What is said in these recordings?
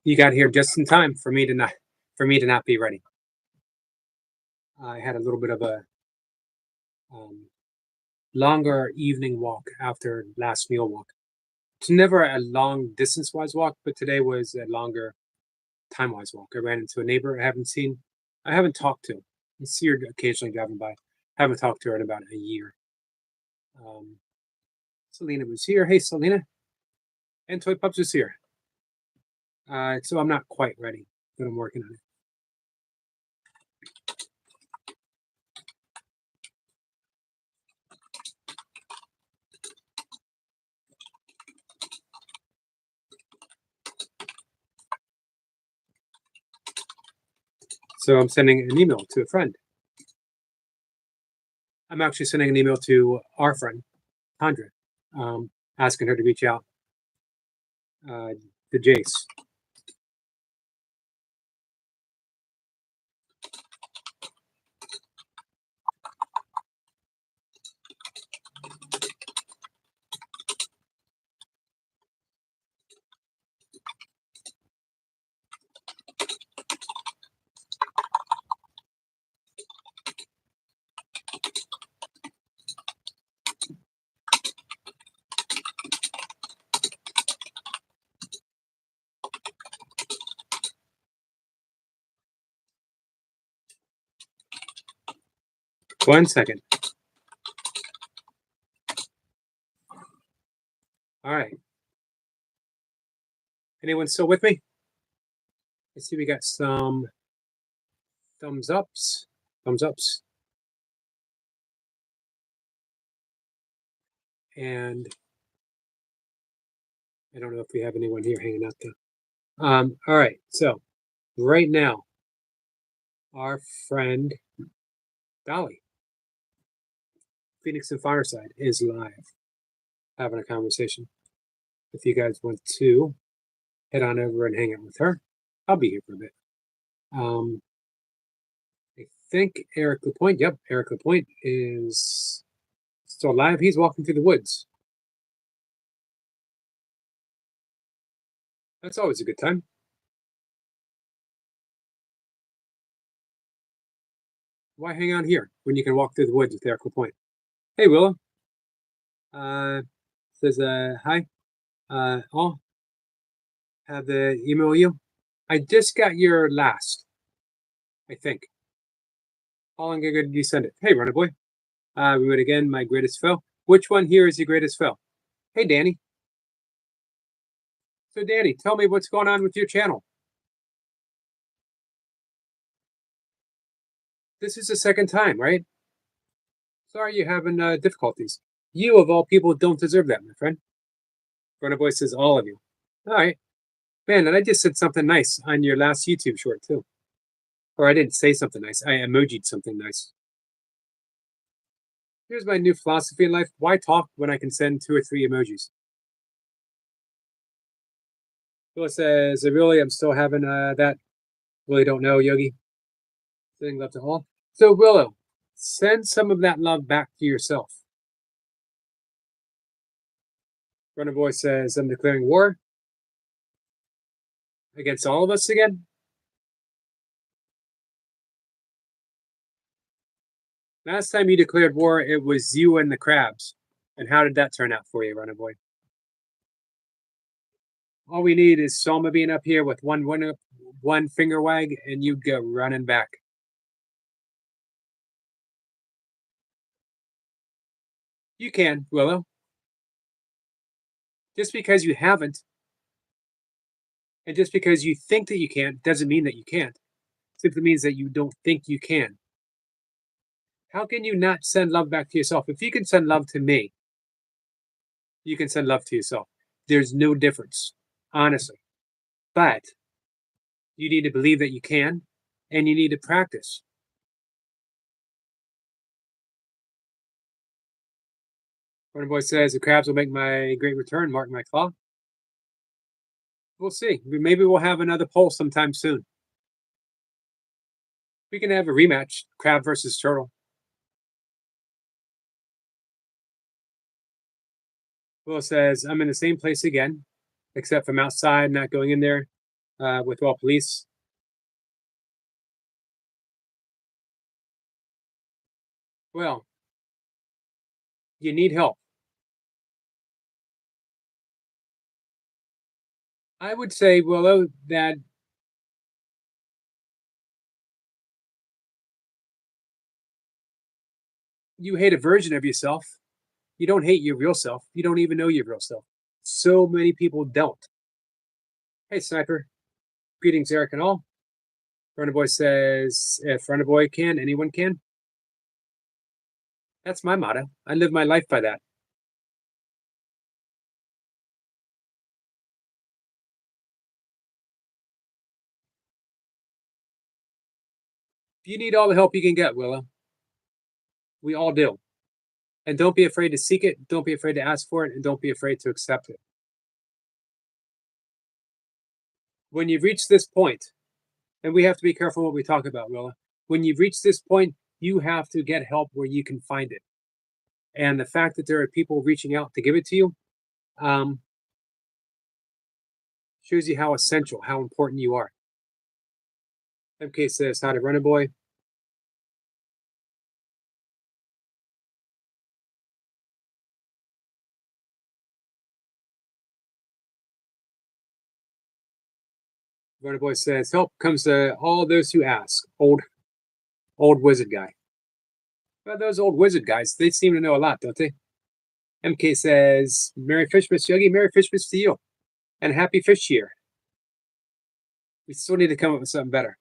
You got here just in time for me to not be ready. I had a little bit of a um, longer evening walk after last meal walk. It's never a long distance wise walk, but today was a longer time wise walk. I ran into a neighbor I haven't talked to. I see her occasionally driving by. Haven't talked to her in about a year. Um, Selena was here. Hey, Selena. And Toy Pups was here. So I'm not quite ready, but I'm working on it. So I'm sending an email to a friend. I'm actually sending an email to our friend, Tandra, asking her to reach out uh, to Jace. One second. All right. Anyone still with me? I see we got some thumbs ups. Thumbs ups. And I don't know if we have anyone here hanging out though. All right. So right now, our friend Dolly, Phoenix and Fireside, is live having a conversation. If you guys want to head on over and hang out with her, I'll be here for a bit. Um, I think Eric Lapointe. Yep, Eric Lapointe is still alive. He's walking through the woods. That's always a good time. Why hang out here when you can walk through the woods with Eric Lapointe? Hey, Willow. Uh, says hi. I'll have the email you. I just got your last. I think. How long ago did you send it? Hey, Runner Boy. We would again. My greatest foe. Which one here is your greatest foe? Hey, Danny. So, Danny, tell me what's going on with your channel. This is the second time, right? Sorry you're having difficulties. You, of all people, don't deserve that, my friend. Runner Boy says, all of you. All right. Man, and I just said something nice on your last YouTube short, too. Or I didn't say something nice. I emojied something nice. Here's my new philosophy in life. Why talk when I can send 2 or 3 emojis? Phil says, I'm still having that. Really don't know, Yogi. Sending love to all. So, Willow, send some of that love back to yourself. Runner Boy says, I'm declaring war against all of us again. Last time you declared war, it was you and the crabs. And how did that turn out for you, Runner Boy? All we need is Soma being up here with one finger wag, and you'd go running back. You can, Willow. Just because you haven't, and just because you think that you can't, doesn't mean that you can't. It simply means that you don't think you can. How can you not send love back to yourself? If you can send love to me, you can send love to yourself. There's no difference, honestly. But you need to believe that you can, and you need to practice. Runner Boy says the crabs will make my great return, mark my claw. We'll see. Maybe we'll have another poll sometime soon. We can have a rematch, crab versus turtle. Will says, I'm in the same place again, except from outside, not going in there. with all police. Well, you need help. I would say, Willow, that you hate a version of yourself. You don't hate your real self. You don't even know your real self. So many people don't. Hey, Sniper. Greetings, Eric and all. Runner Boy says, if Runner Boy can, anyone can. That's my motto. I live my life by that. You need all the help you can get, Willow. We all do. And don't be afraid to seek it. Don't be afraid to ask for it. And don't be afraid to accept it. When you've reached this point, and we have to be careful what we talk about, Willow. When you've reached this point, you have to get help where you can find it. And the fact that there are people reaching out to give it to you um, shows you how essential, how important you are. MK says, how to run a boy. Runner Boy says, help comes to all those who ask. Old wizard guy. Well, those old wizard guys, they seem to know a lot, don't they? MK says, Merry Fishmas, Yogi. Merry Fishmas to you. And happy fish year. We still need to come up with something better.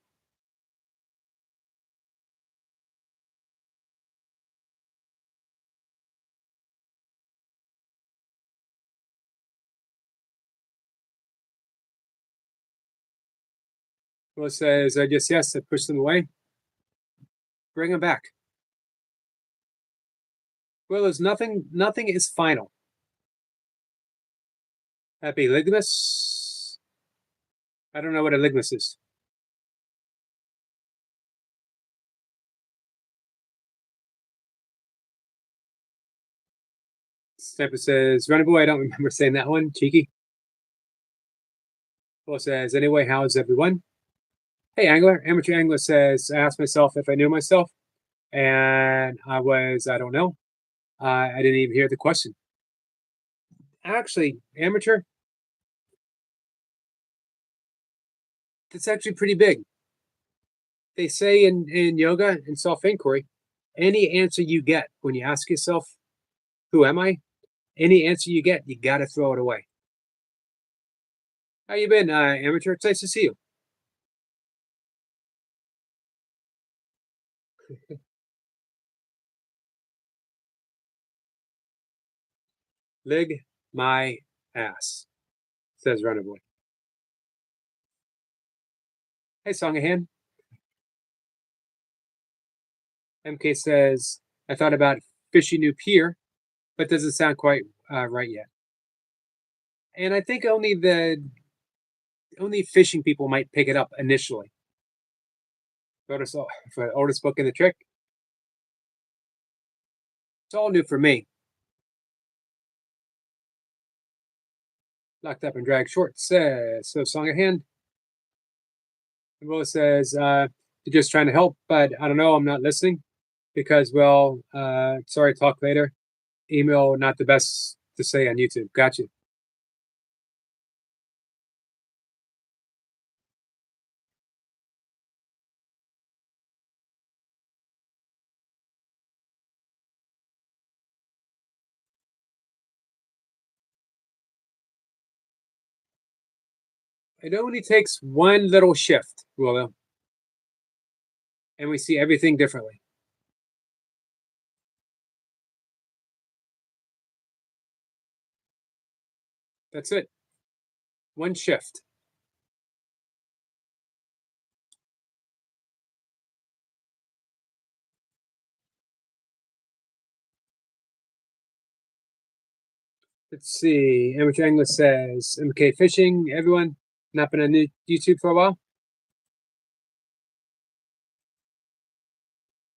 Will says, I just, yes, I pushed them away. Bring them back. Well, there's nothing is final. Happy Ligmas. I don't know what a Ligmas is. Sniper says, Running Boy, I don't remember saying that one. Cheeky. Will says, anyway, how's everyone? Hey, Angler. Amateur Angler says, I asked myself if I knew myself. And I don't know. I didn't even hear the question. Actually, Amateur, it's actually pretty big. They say in yoga and self inquiry, any answer you get when you ask yourself, who am I? Any answer you get, you got to throw it away. How you been, Amateur? It's nice to see you. Lig my ass, says Runaway. Hey, Song of Hand. MK says, I thought about fishy new pier, but doesn't sound quite right yet. And I think only fishing people might pick it up initially. Oldest, for oldest book in the trick. It's all new for me. Locked up and dragged short says, so Song of Hand. And Rose says, you're just trying to help, but I don't know, I'm not listening because, well, sorry, talk later. Email, not the best to say on YouTube. Gotcha. It only takes one little shift, Willow, and we see everything differently. That's it. One shift. Let's see. Amateur Angler says, MK Fishing, everyone. Not been on YouTube for a while.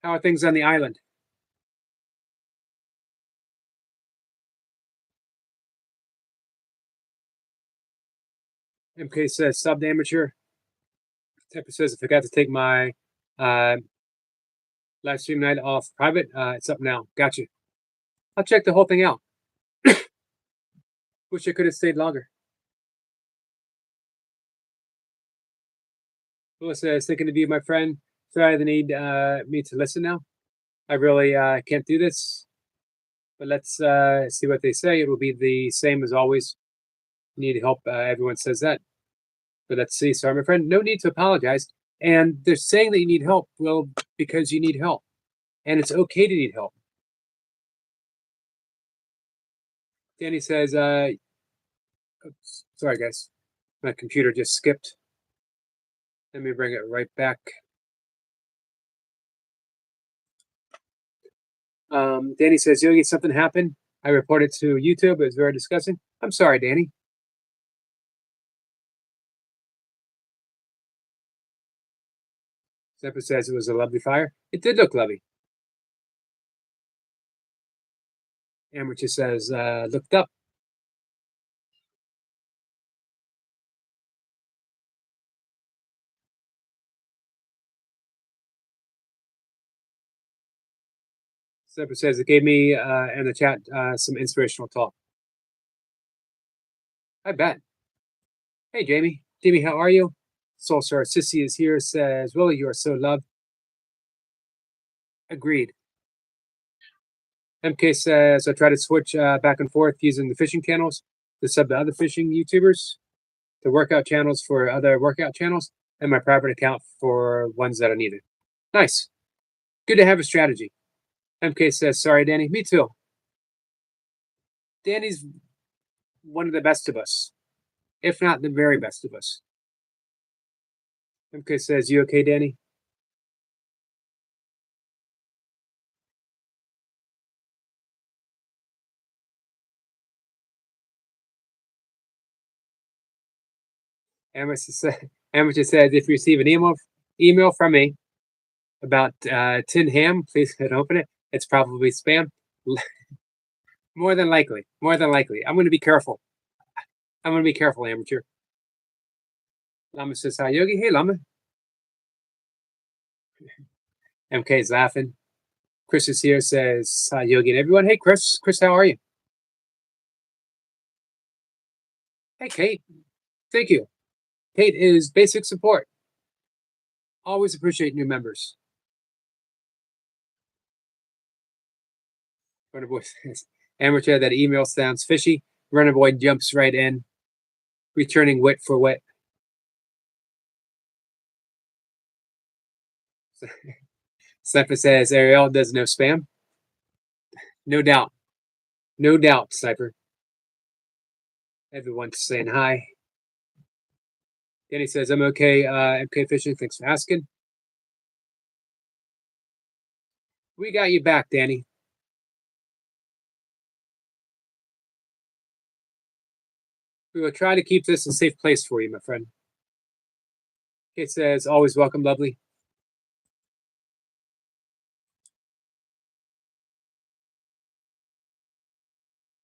How are things on the island? MK says sub amateur. Tepper says I forgot to take my live stream night off private. It's up now. Gotcha. I'll check the whole thing out. Wish I could have stayed longer. Lewis says, thinking of you, my friend. Sorry, they need me to listen now. I really can't do this. But let's see what they say. It will be the same as always. Need help. Everyone says that. But let's see. Sorry, my friend. No need to apologize. And they're saying that you need help. Well, because you need help. And it's okay to need help. Danny says, oops, sorry, guys. My computer just skipped. Let me bring it right back. Danny says, Yogi, something happened. I reported to YouTube. It was very disgusting. I'm sorry, Danny. Zephyr says it was a lovely fire. It did look lovely. Amateur says, looked up. Zephyr says it gave me in the chat some inspirational talk. I bet. Hey, Jamie. Jamie, how are you? Soul Star Sissy is here, says, Willie, you are so loved. Agreed. MK says, I try to switch back and forth using the fishing channels to sub to other fishing YouTubers, the workout channels for other workout channels, and my private account for ones that are needed. Nice. Good to have a strategy. MK says, sorry, Danny. Me too. Danny's one of the best of us, if not the very best of us. MK says, you okay, Danny? Amateur says, if you receive an email from me about tin ham, please don't open it. It's probably spam. More than likely. I'm going to be careful. Amateur. Lama says, hi, Yogi. Hey, Lama. MK is laughing. Chris is here, says, hi, Yogi and everyone. Hey, Chris. Chris, how are you? Hey, Kate. Thank you. Kate is basic support. Always appreciate new members. Runner Boy says, Amateur, that email sounds fishy. Runner Boy jumps right in, returning wit for wit. Sniper says, Ariel does no spam. No doubt. No doubt, Sniper. Everyone's saying hi. Danny says, I'm okay. MK Fishing, thanks for asking. We got you back, Danny. We will try to keep this a safe place for you, my friend. Kate says, always welcome, lovely.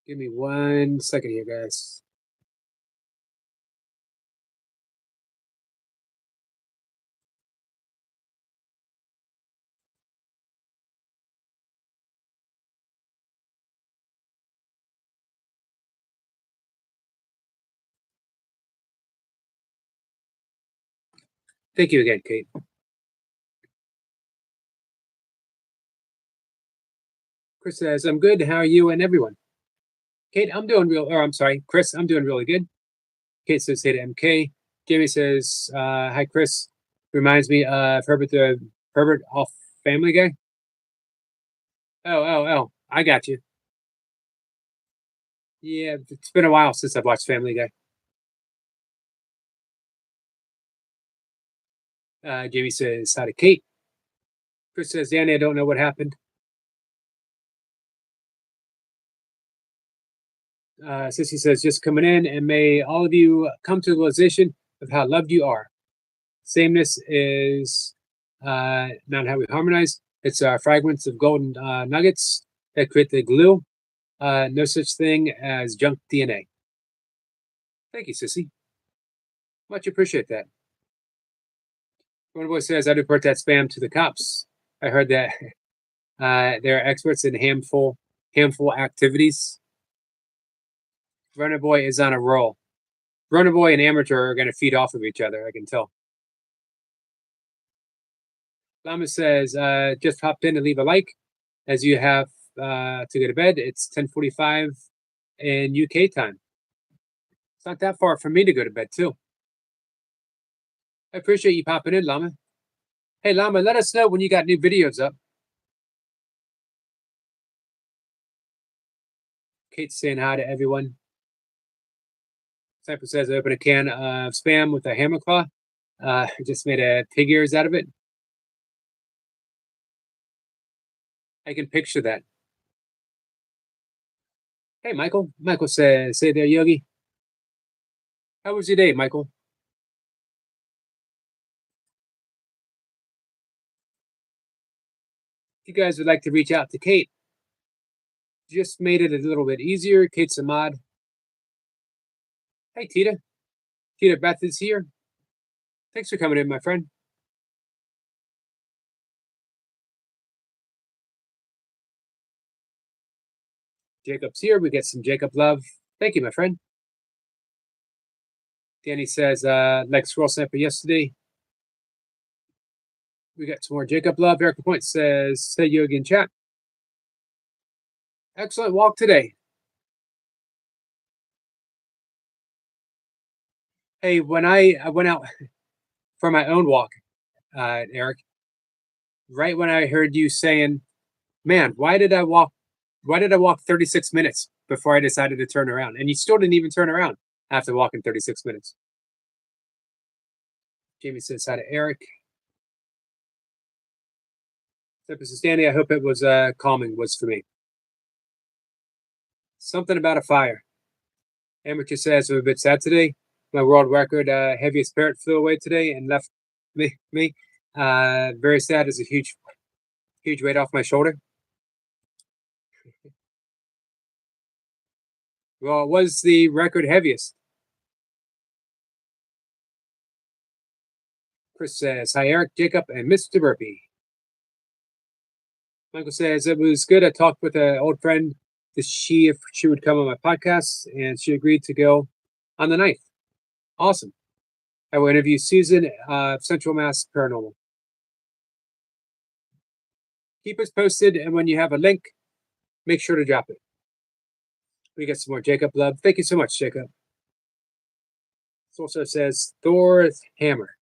Give me 1 second here, guys. Thank you again, Kate. Chris says, I'm good. How are you and everyone? Kate, Chris, I'm doing really good. Kate says, hey to MK. Jamie says, hi, Chris. Reminds me of Herbert off Family Guy. Oh. I got you. Yeah, it's been a while since I've watched Family Guy. Jamie says, hi to Kate. Chris says, Danny, I don't know what happened. Sissy says, just coming in, and may all of you come to the realization of how loved you are. Sameness is not how we harmonize. It's fragments of golden nuggets that create the glue. No such thing as junk DNA. Thank you, Sissy. Much appreciate that. One boy says, "I report that spam to the cops." I heard that they're experts in hamful activities. Runner Boy is on a roll. Runner Boy and Amateur are going to feed off of each other. I can tell. Lama says, "Just hopped in to leave a like as you have to go to bed. It's 10:45 in UK time. It's not that far for me to go to bed too. I appreciate you popping in, Lama. Hey, Lama, let us know when you got new videos up." Kate's saying hi to everyone. Sniper says, "I opened a can of spam with a hammer claw. Just made a pig ears out of it." I can picture that. Hey, Michael. Michael says, "Say there, Yogi. How was your day, Michael?" If you guys would like to reach out to Kate, just made it a little bit easier. Kate's a mod. Hey, Tita. Tita Beth is here. Thanks for coming in, my friend. Jacob's here. We get some Jacob love. Thank you, my friend. Danny says, like Squirrel Sniper yesterday. We got some more Jacob love. Erica Point says, "Say Yogi in chat. Excellent walk today." Hey, when I went out for my own walk, Eric, right when I heard you saying, "Man, why did I walk? Why did I walk 36 minutes before I decided to turn around?" And you still didn't even turn around after walking 36 minutes. Jamie says hi to Eric. This is Danny. I hope it was calming. Was for me. Something about a fire. Amateur says, "I'm a bit sad today. My world record heaviest parrot flew away today and left me. Very sad. Is a huge weight off my shoulder." Well, it was the record heaviest. Chris says, "Hi, Eric, Jacob, and Mr. Burpee." Michael says, "It was good. I talked with an old friend to see if she would come on my podcast, and she agreed to go on the 9th. Awesome. I will interview Susan of Central Mass Paranormal. Keep us posted, and when you have a link, make sure to drop it." We get some more Jacob love. Thank you so much, Jacob. This also says Thor's hammer.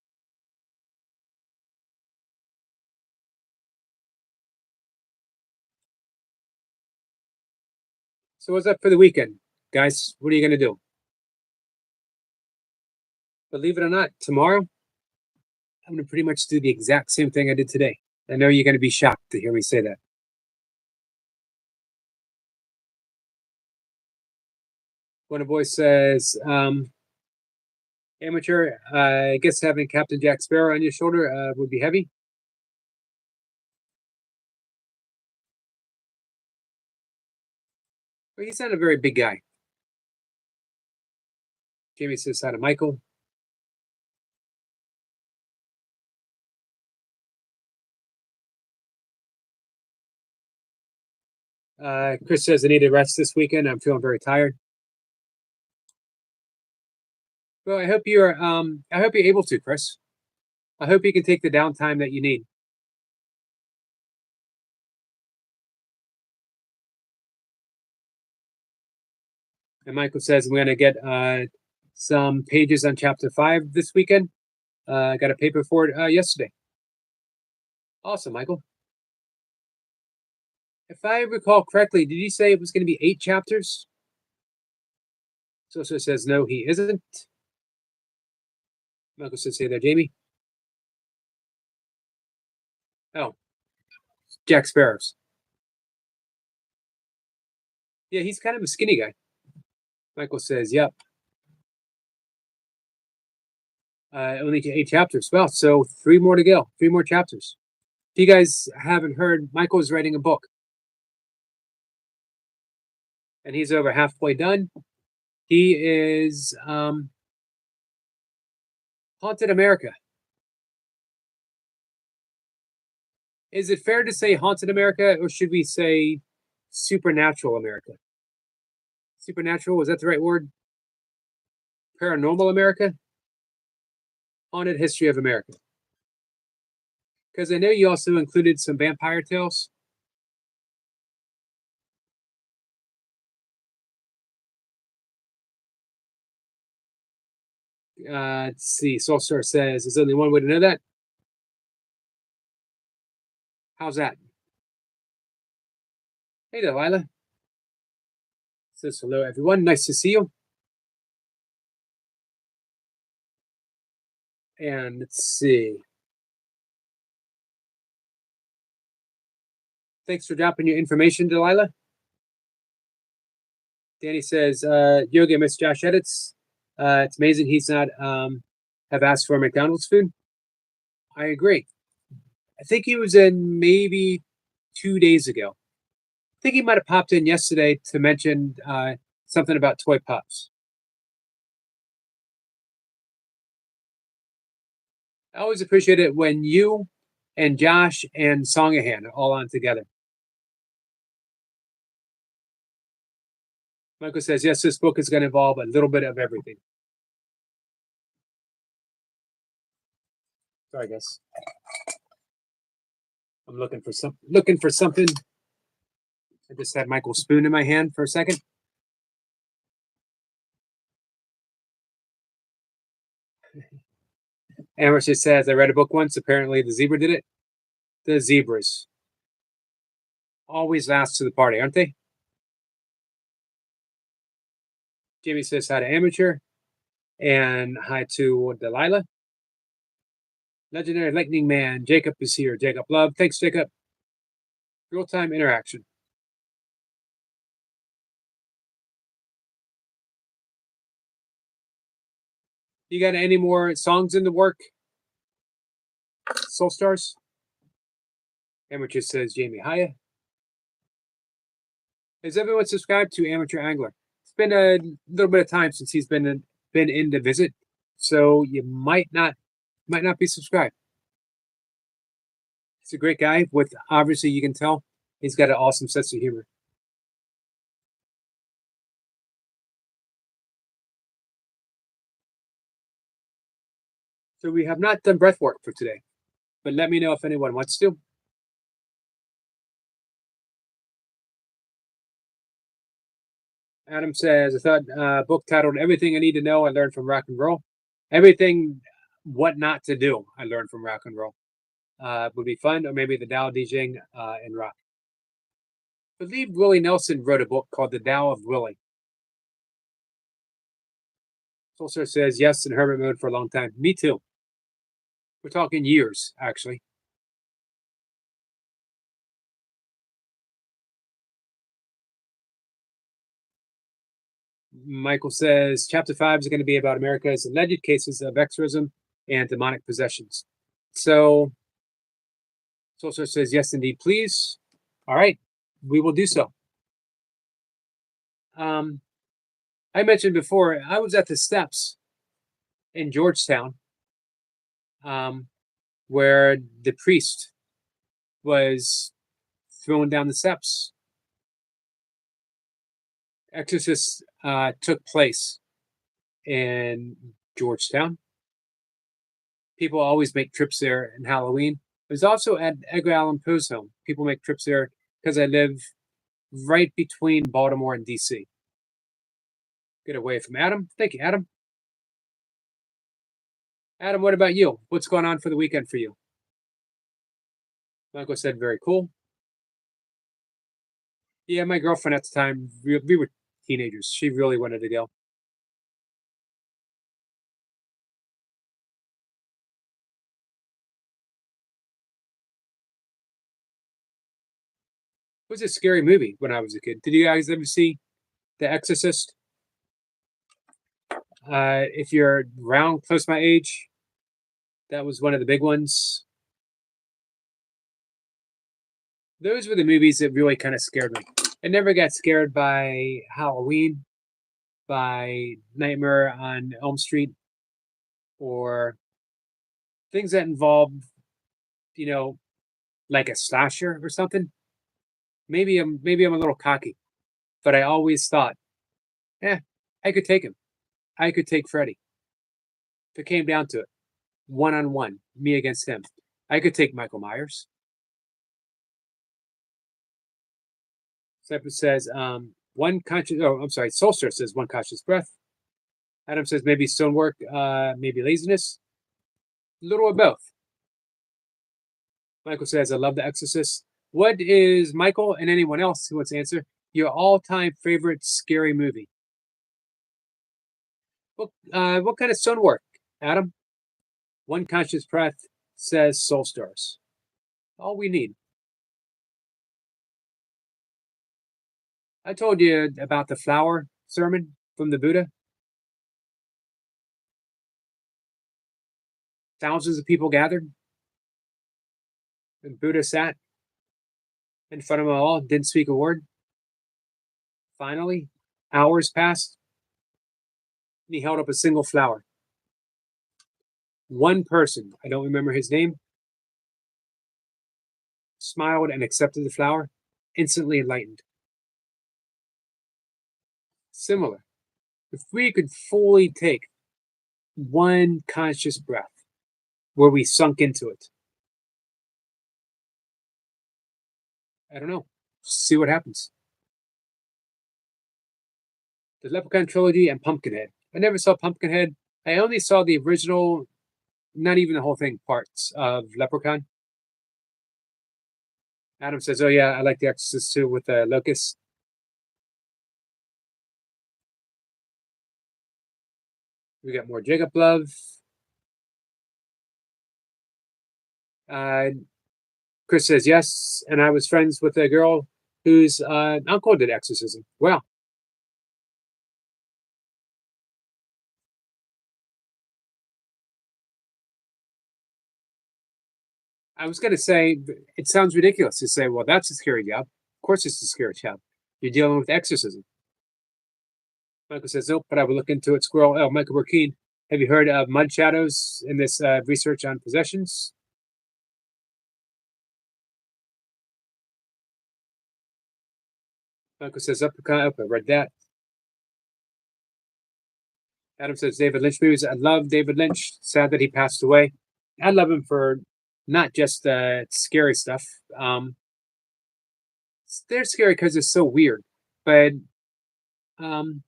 So what's up for the weekend, guys? What are you going to do? Believe it or not, tomorrow I'm going to pretty much do the exact same thing I did today. I know you're going to be shocked to hear me say that. One of the boys says, "Amateur, I guess having Captain Jack Sparrow on your shoulder would be heavy." Well, he's not a very big guy. Jamie says hi to Michael. Chris says, "I need a rest this weekend. I'm feeling very tired." Well, I hope you're able to, Chris. I hope you can take the downtime that you need. And Michael says, "I'm going to get some pages on chapter 5 this weekend. I got a paper for it yesterday." Awesome, Michael. If I recall correctly, did you say it was going to be 8 chapters? So says, "No, he isn't." Michael says, "Hey there, Jamie." Oh, Jack Sparrows. Yeah, he's kind of a skinny guy. Michael says, "Yep." Only 8 chapters. Well, so 3 more to go. 3 more chapters. If you guys haven't heard, Michael is writing a book. And he's over halfway done. He is Haunted America. Is it fair to say haunted America, or should we say supernatural America? Supernatural, was that the right word? Paranormal America? Haunted History of America. Because I know you also included some vampire tales. Let's see. Soulstar says there's only one way to know that. How's that? Hey, Delilah. Says hello, everyone. Nice to see you. And let's see. Thanks for dropping your information, Delilah. Danny says, Yogi, I miss Josh Edits. It's amazing he's not have asked for McDonald's food. I agree. I think he was in maybe 2 days ago. I think he might have popped in yesterday to mention something about toy pups. I always appreciate it when you and Josh and Songahan are all on together. Michael says, yes, this book is going to involve a little bit of everything. Sorry, guys. I'm looking for something. I just had Michael's spoon in my hand for a second. Emerson says, I read a book once. Apparently, the zebra did it. The zebras always last to the party, aren't they? Jimmy says hi to Amateur and hi to Delilah. Legendary Lightning Man, Jacob is here. Jacob Love. Thanks, Jacob. Real-time interaction. You got any more songs in the work? Soul Stars? Amateur says Jamie Haya. Is everyone subscribed to Amateur Angler? It's been a little bit of time since he's been in to visit, so you might not be subscribed. He's a great guy with, obviously you can tell, he's got an awesome sense of humor. So we have not done breath work for today, but let me know if anyone wants to. Adam says, I thought book titled Everything I Need to Know I Learned from Rock and Roll. Everything what not to do I learned from rock and roll. Would be fun, or maybe the Tao Te Ching in rock. I believe Willie Nelson wrote a book called The Tao of Willie. Soldier says, yes, in hermit mode for a long time. Me too. We're talking years, actually. Michael says, chapter 5 is going to be about America's alleged cases of exorcism and demonic possessions. So, Soldier says, yes, indeed, please. All right, we will do so. I mentioned before, I was at the steps in Georgetown where the priest was thrown down the steps. Exorcist took place in Georgetown. People always make trips there in Halloween. There's also at Edgar Allan Poe's home. People make trips there because I live right between Baltimore and DC. Get away from Adam. Thank you, Adam. Adam, what about you? What's going on for the weekend for you? Michael said, very cool. Yeah, my girlfriend at the time, we were teenagers. She really wanted to go. It was a scary movie when I was a kid. Did you guys ever see The Exorcist? If you're around close my age, that was one of the big ones. Those were the movies that really kind of scared me. I never got scared by Halloween, by Nightmare on Elm Street, or things that involve, you know, like a slasher or something. Maybe I'm a little cocky, but I always thought, eh, I could take him. I could take Freddy. If it came down to it, one on one, me against him. I could take Michael Myers. Separate says, one conscious. Oh, I'm sorry. Soulster says one conscious breath. Adam says maybe stonework, maybe laziness. A little of both. Michael says, I love The Exorcist. What is Michael and anyone else who wants to answer your all-time favorite scary movie? What kind of stonework, Adam? One conscious breath says Soul Stars. All we need. I told you about the flower sermon from the Buddha. Thousands of people gathered, and Buddha sat in front of them all, didn't speak a word. Finally, hours passed, and he held up a single flower. One person, I don't remember his name, smiled and accepted the flower, instantly enlightened. Similar. If we could fully take one conscious breath where we sunk into it, I don't know. See what happens. The Leprechaun trilogy and Pumpkinhead. I never saw Pumpkinhead. I only saw the original, not even the whole thing, parts of Leprechaun. Adam says, oh yeah, I like The Exorcist too with Locust. We got more Jacob Love. Chris says yes, and I was friends with a girl whose uncle did exorcism. Well, I was going to say, it sounds ridiculous to say, well, that's a scary job. Of course, it's a scary job. You're dealing with exorcism. Michael says, nope, but I will look into it. Squirrel. Oh, Michael Burkeen. Have you heard of mud shadows in this research on possessions? Michael says, up, I read that. Adam says, David Lynch movies. I love David Lynch. Sad that he passed away. I love him for not just scary stuff. They're scary because it's so weird, but um,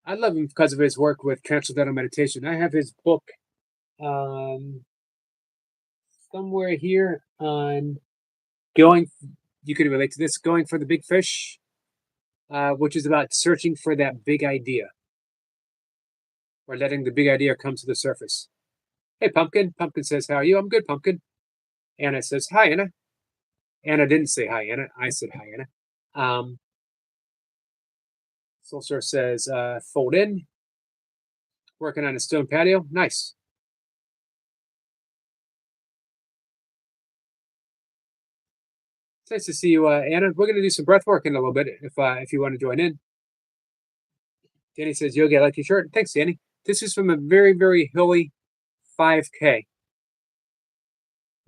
I love him because of his work with Transcendental Meditation. I have his book um, somewhere here on going. You could relate to this, Going for the Big Fish, which is about searching for that big idea or letting the big idea come to the surface. Hey, Pumpkin. Pumpkin says, how are you? I'm good, Pumpkin. Anna says, hi, Anna. Anna didn't say hi, Anna. I said hi, Anna. Soulstar says, fold in. Working on a stone patio. Nice. It's nice to see you, Anna. We're going to do some breath work in a little bit if you want to join in. Danny says, Yogi, I like your shirt. Thanks, Danny. This is from a very, very hilly 5K.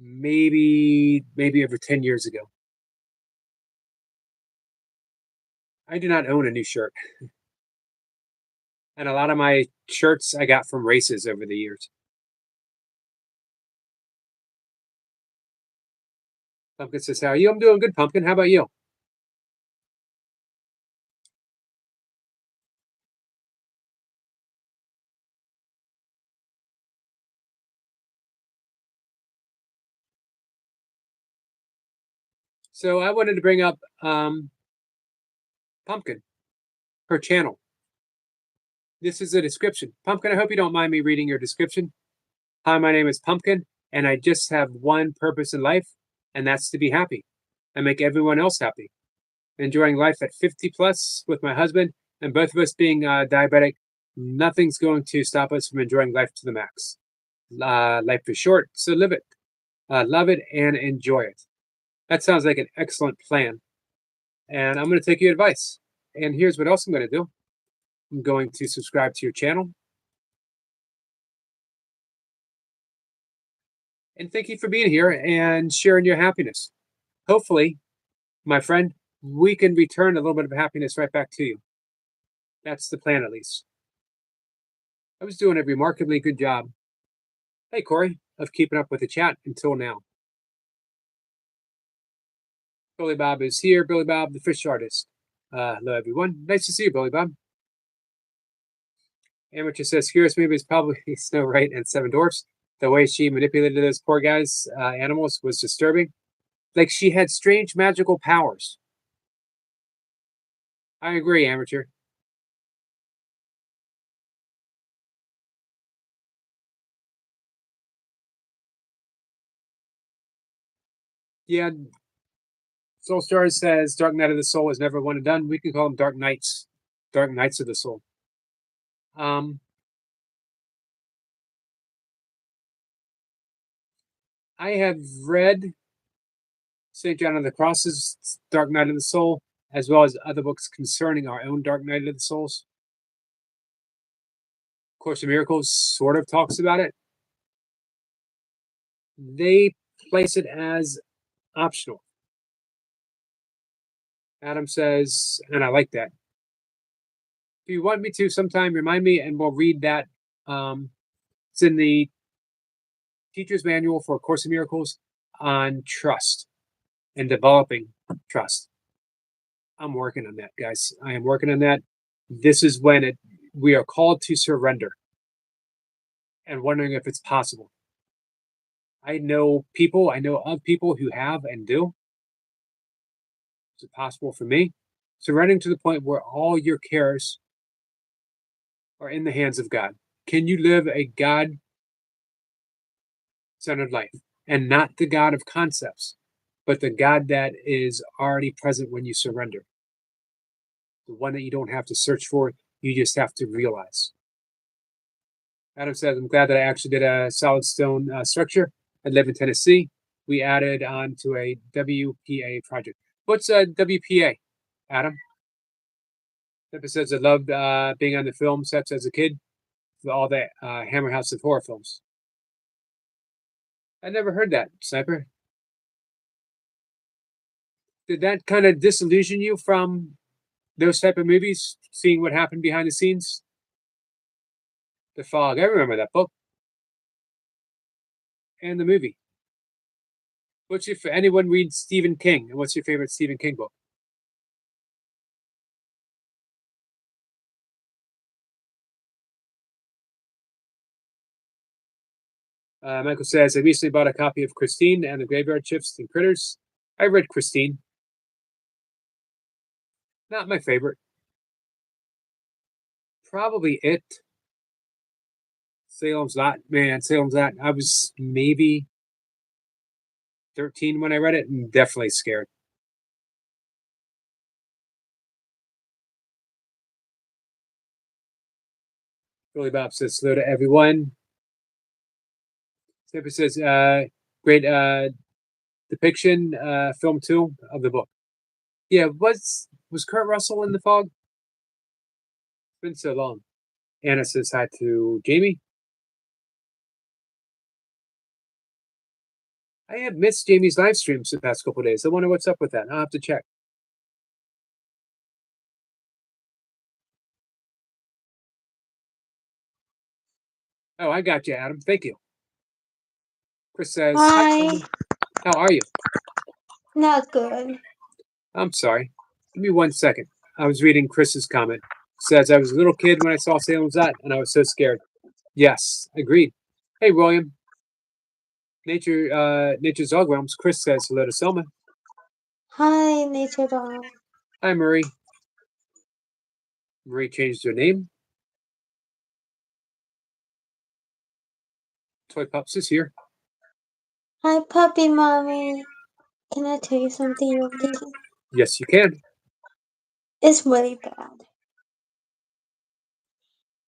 Maybe over 10 years ago. I do not own a new shirt. And a lot of my shirts I got from races over the years. Pumpkin says, how are you? I'm doing good, Pumpkin. How about you? So I wanted to bring up Pumpkin, her channel. This is a description. Pumpkin, I hope you don't mind me reading your description. Hi, my name is Pumpkin, and I just have one purpose in life, and that's to be happy and make everyone else happy. Enjoying life at 50 plus with my husband, and both of us being diabetic, nothing's going to stop us from enjoying life to the max. Life is short, so live it, love it, and enjoy it. That sounds like an excellent plan, and I'm going to take your advice. And here's what else I'm going to do. I'm going to subscribe to your channel. And thank you for being here and sharing your happiness. Hopefully, my friend, we can return a little bit of happiness right back to you. That's the plan, at least. I was doing a remarkably good job. Hey, Corey, of keeping up with the chat until now. Billy Bob is here. Billy Bob, the fish artist. Hello, everyone. Nice to see you, Billy Bob. Amateur says, Scariest movie is probably Snow White and Seven Dwarfs. The way she manipulated those poor guys' animals was disturbing. Like she had strange magical powers. I agree, Amateur. Yeah, Soul Stars says Dark Knight of the Soul is never one and done. We can call them Dark Knights. Dark Knights of the Soul. I have read St. John of the Cross's Dark Knight of the Soul, as well as other books concerning our own Dark Knight of the Souls. Course of Miracles sort of talks about it. They place it as optional. Adam says, and I like that. If you want me to sometime, remind me and we'll read that. It's in the Teacher's Manual for Course of Miracles on trust and developing trust. I'm working on that, guys. I am working on that. This is when we are called to surrender and wondering if it's possible. I know of people who have and do. Is it possible for me? Surrendering to the point where all your cares are in the hands of God. Can you live a God-centered life and not the God of concepts, but the God that is already present when you surrender? The one that you don't have to search for, you just have to realize. Adam says, I'm glad that I actually did a solid stone structure. I live in Tennessee. We added on to a WPA project. What's a WPA, Adam? Pippa says, I loved being on the film sets as a kid for all the Hammer House of Horror films. I never heard that, Sniper. Did that kind of disillusion you from those type of movies, seeing what happened behind the scenes? The Fog. I remember that book and the movie. Anyone read Stephen King? And what's your favorite Stephen King book? Michael says, I recently bought a copy of Christine and the Graveyard Shifts and Critters. I read Christine. Not my favorite. Probably It. Salem's Lot. Man, Salem's Lot. I was maybe 13 when I read it and definitely scared. Billy Bob says, hello to everyone. Snipper says, great depiction, film 2 of the book. Yeah, was Kurt Russell in The Fog? It's been so long. Anna says hi to Jamie. I have missed Jamie's live streams the past couple of days. I wonder what's up with that. I'll have to check. Oh, I got you, Adam. Thank you. Chris says, Hi. How are you? Not good. I'm sorry. Give me 1 second. I was reading Chris's comment. Says, I was a little kid when I saw Salem's Lot, and I was so scared. Yes, agreed. Hey, William. Nature's Dog Realms. Chris says hello to Selma. Hi, Nature Dog. Hi, Marie. Marie changed her name. Toy Pups is here. Hi, Puppy Mommy. Can I tell you something, Yogi? Yes, you can. It's really bad.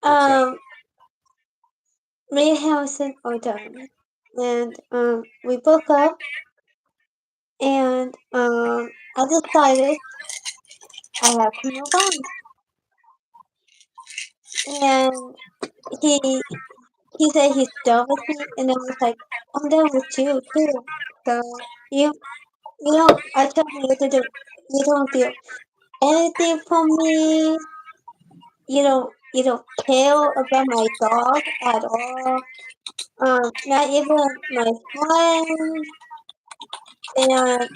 What's that? Me and Harrison are done. And we broke up. And I decided I have to move on. and he he said he's done with me, and I was like, I'm done with you too. So you you don't. I told you don't feel anything for me. You don't care about my dog at all. Not even my friends, and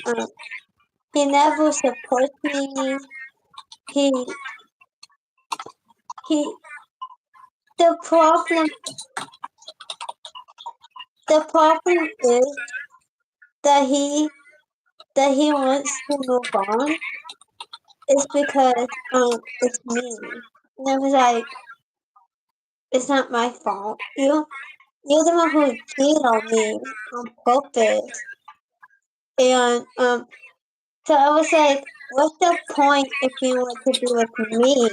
he never supports me. He he. The problem is that he wants to move on. It's because it's me. And I was like, it's not my fault. You're the one who cheated on me on purpose. And so I was like, what's the point if you want to be with me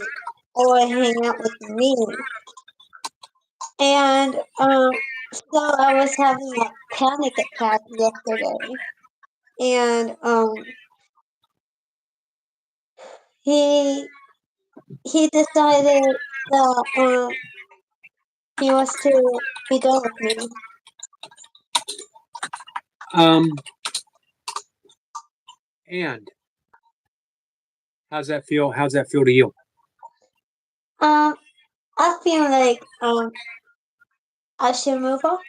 or hang out with me? And so I was having a panic attack yesterday. And he he decided that he wants to be done with me. Um, and how's that feel? How's that feel to you? I feel like I should move on.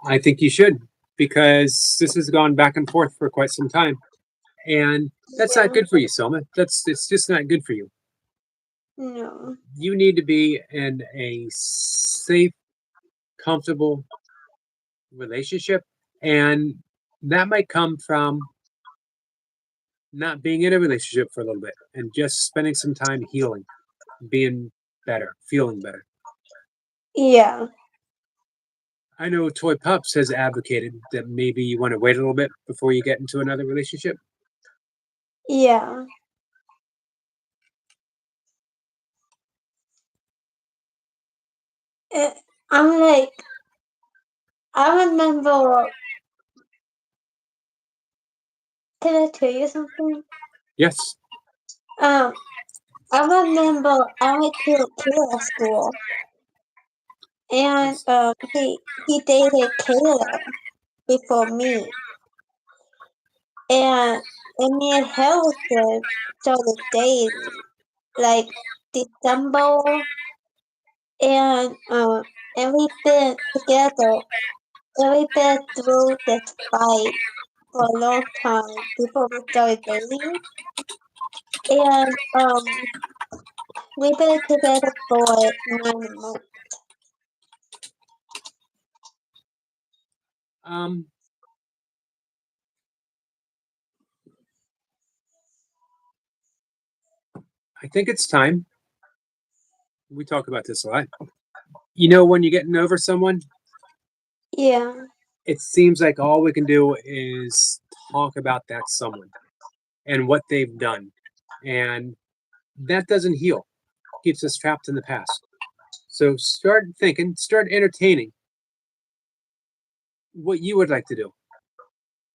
I think you should, because this has gone back and forth for quite some time, and that's Yeah. not good for you, Selma. It's just not good for you. No. You need to be in a safe, comfortable relationship, and that might come from not being in a relationship for a little bit and just spending some time healing, being better, feeling better. Yeah. I know Toy Pups has advocated that maybe you want to wait a little bit before you get into another relationship. Yeah. Eh, I'm like, I remember. Can I tell you something? Yes. Um, I remember I went to Kayla school, and Yes. he dated Kayla before me, and me and Harrison started dating like December, and we've been together, and we've been through this fight for a long time before we started dating, and we've been together for 9 months. Um, I think it's time. We talk about this a lot. You know, when you're getting over someone, Yeah, it seems like all we can do is talk about that someone and what they've done. And that doesn't heal, keeps us trapped in the past. So start thinking, start entertaining what you would like to do,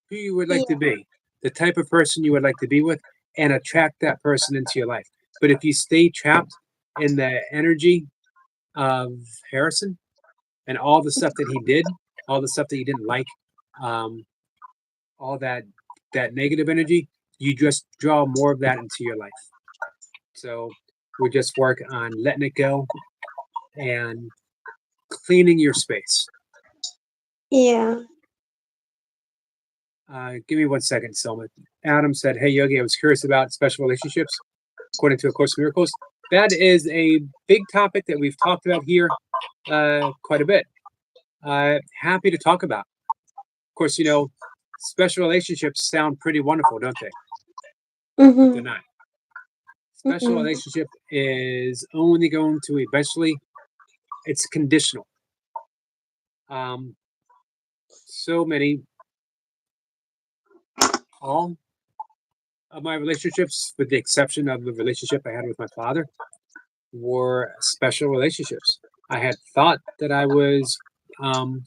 who you would like to yeah, be, the type of person you would like to be with, and attract that person into your life. But if you stay trapped in the energy of Harrison and all the stuff that he did, all the stuff that you didn't like, um, all that negative energy, you just draw more of that into your life. So we just work on letting it go and cleaning your space. yeah. Give me 1 second, Selma. Adam said, "Hey Yogi, I was curious about special relationships according to A Course in Miracles." That is a big topic that we've talked about here quite a bit. Happy to talk about. Of course, you know, special relationships sound pretty wonderful, don't they? But they're Mhm. not. Special Mhm. relationship is only going to eventually, it's conditional. So many, all of my relationships, with the exception of the relationship I had with my father, were special relationships. I had thought that I was um,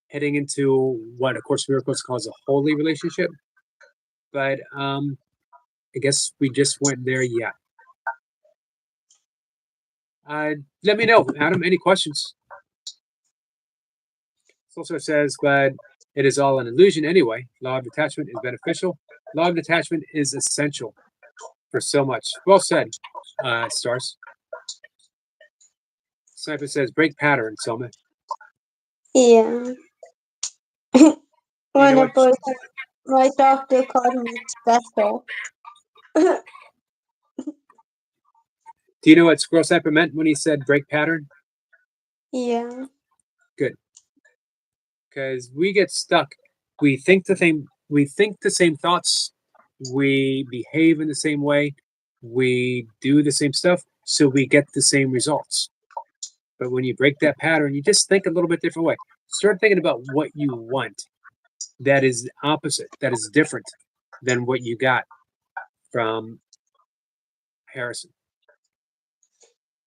heading into what A Course in Miracles calls a holy relationship, but I guess we just weren't there yet. Let me know, Adam. Any questions? It also says, but it is all an illusion anyway. Law of detachment is beneficial. Law of detachment is essential for so much. Well said, Stars. Sniper says, break pattern, Selma. Yeah. You When know a what? boy, my doctor called me special. Do you know what Squirrel Sniper meant when he said break pattern? Yeah. Good, because we get stuck. We think the same. We think the same thoughts. We behave in the same way. We do the same stuff, so we get the same results. But when you break that pattern, you just think a little bit different way. Start thinking about what you want that is opposite, that is different than what you got from Harrison.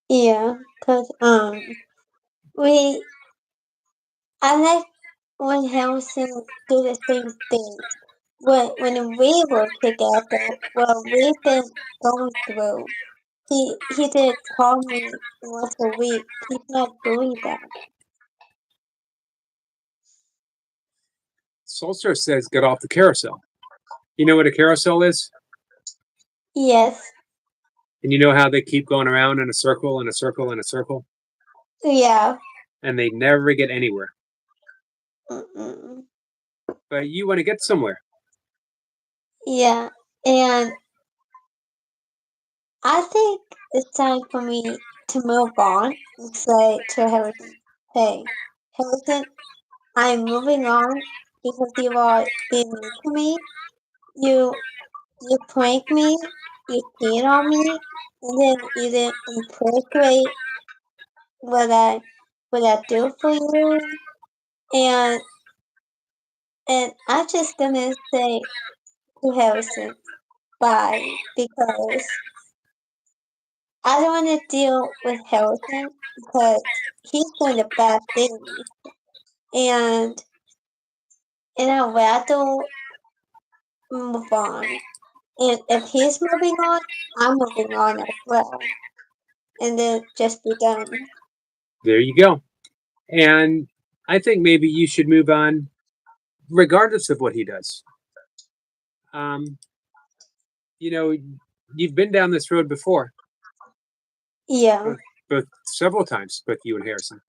Yeah. Cause we I like when Harrison do the same thing. When we were together, well, we've been going through. He did call me once a week. He's not doing that. Solstice says get off the carousel. You know what a carousel is? Yes. And you know how they keep going around in a circle and a circle and a circle? Yeah. And they never get anywhere. Mm-mm. But you want to get somewhere. Yeah. And I think it's time for me to move on and say to Harrison, hey, Harrison, I'm moving on because you are being mean to me. You you prank me, you cheat on me, and then you didn't appreciate what I what I do for you. And and I'm just gonna say to Harrison, bye, because I don't want to deal with Harrison because he's doing a bad thing, and and I'd rather move on. And if he's moving on, I'm moving on as well, and then just be done. There you go. And I think maybe you should move on regardless of what he does. Um, you know, you've been down this road before, Yeah. both, both several times, both you and Harrison.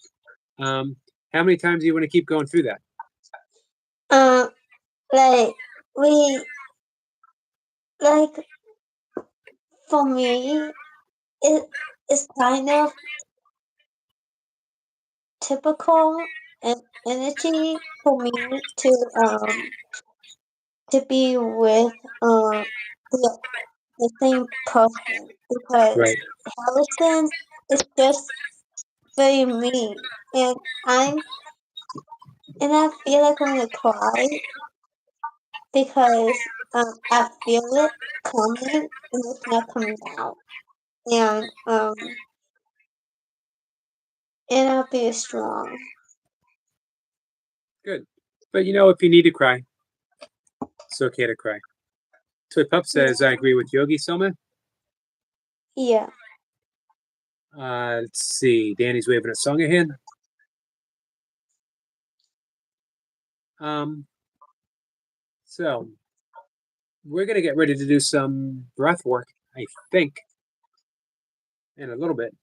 Um, how many times do you want to keep going through that? Um. Like we like for me, it is kind of typical and energy for me to um to be with the same person because Right. Harrison is just very mean and I feel like I'm gonna cry because I feel it coming and it's not coming out and and I'll be strong. Good. But you know, if you need to cry, it's okay to cry. Toy Pup says, I agree with Yogi Soma. Yeah. Let's see. Danny's waving a song ahead. Um, so we're gonna get ready to do some breath work, I think, in a little bit.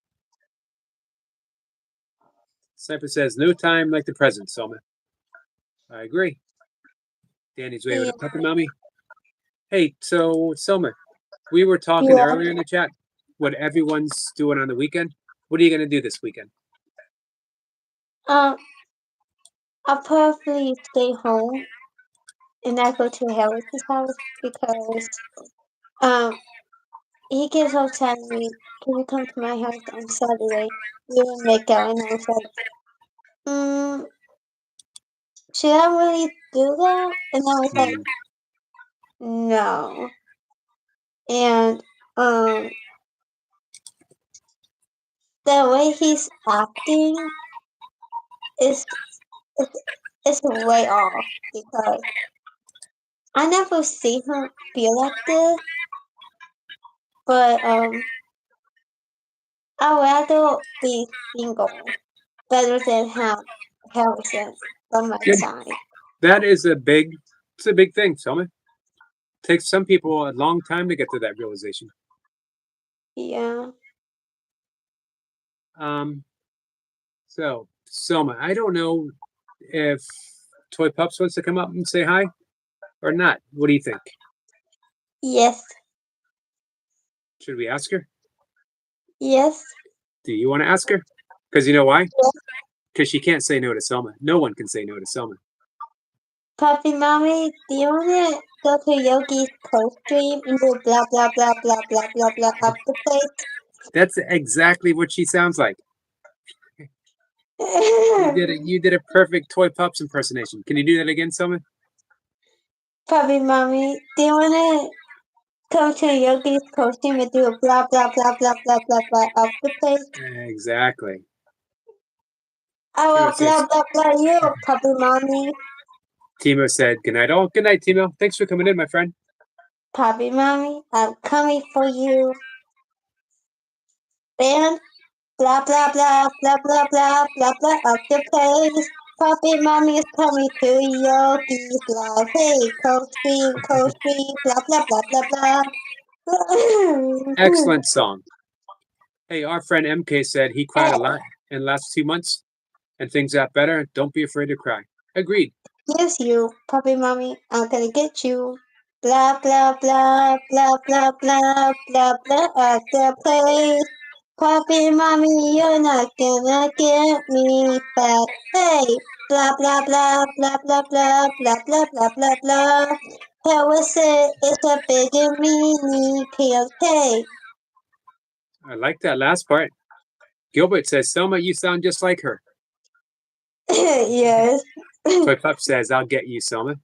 Sniper says, no time like the present, Soma. I agree. Danny's waving Yeah. a puppy mommy. Hey, so Soma, we were talking Yeah. earlier in the chat what everyone's doing on the weekend. What are you gonna do this weekend? Um, I'll probably stay home and not go to Harris's house because um he keeps on telling me, "Can you come to my house on Saturday? We will make out." And I was like, should I really do that? And I was like, Hmm. no. And um, the way he's acting is is is way off because I never see him feel like this. But I'd rather be single better than have Harrison on my Good. side. That is it's a big thing, Selma. Takes some people a long time to get to that realization. Yeah. So Selma, I don't know if Toy Pups wants to come up and say hi or not. What do you think? Yes. Should we ask her? Yes. Do you want to ask her? Because you know why? Because she can't say no to Selma. No one can say no to Selma. Puppy mommy, do you wanna go to Yogi's co-stream and do blah blah blah blah blah blah blah up the place? That's exactly what she sounds like. You did a perfect Toy Pups impersonation. Can you do that again, Selma? Puppy mommy, do you wanna come to Yogi's costume and do a blah blah blah blah blah blah blah up the place? Exactly. I Timo will says, blah blah blah you, puppy mommy. Timo said, good night all. Good night, Timo. Thanks for coming in, my friend. Puppy mommy, I'm coming for you. And blah blah blah blah blah blah blah blah up the place. Puppy mommy is coming to Yogi's live. Hey, co-stream, blah blah blah blah blah. Excellent song. Hey, our friend MK said he cried a lot in the last 2 months and things got better. Don't be afraid to cry. Agreed. Yes, you, puppy mommy, I'm gonna get you. Blah blah blah blah blah blah blah blah at the place. Puppy mommy, you're not gonna get me back. Hey, blah blah blah blah blah blah blah blah blah blah blah. How is it? It's a big and meanie PLK. I like that last part. Gilbert says, Selma, you sound just like her. Yes. Toy Pup says, I'll get you, Selma.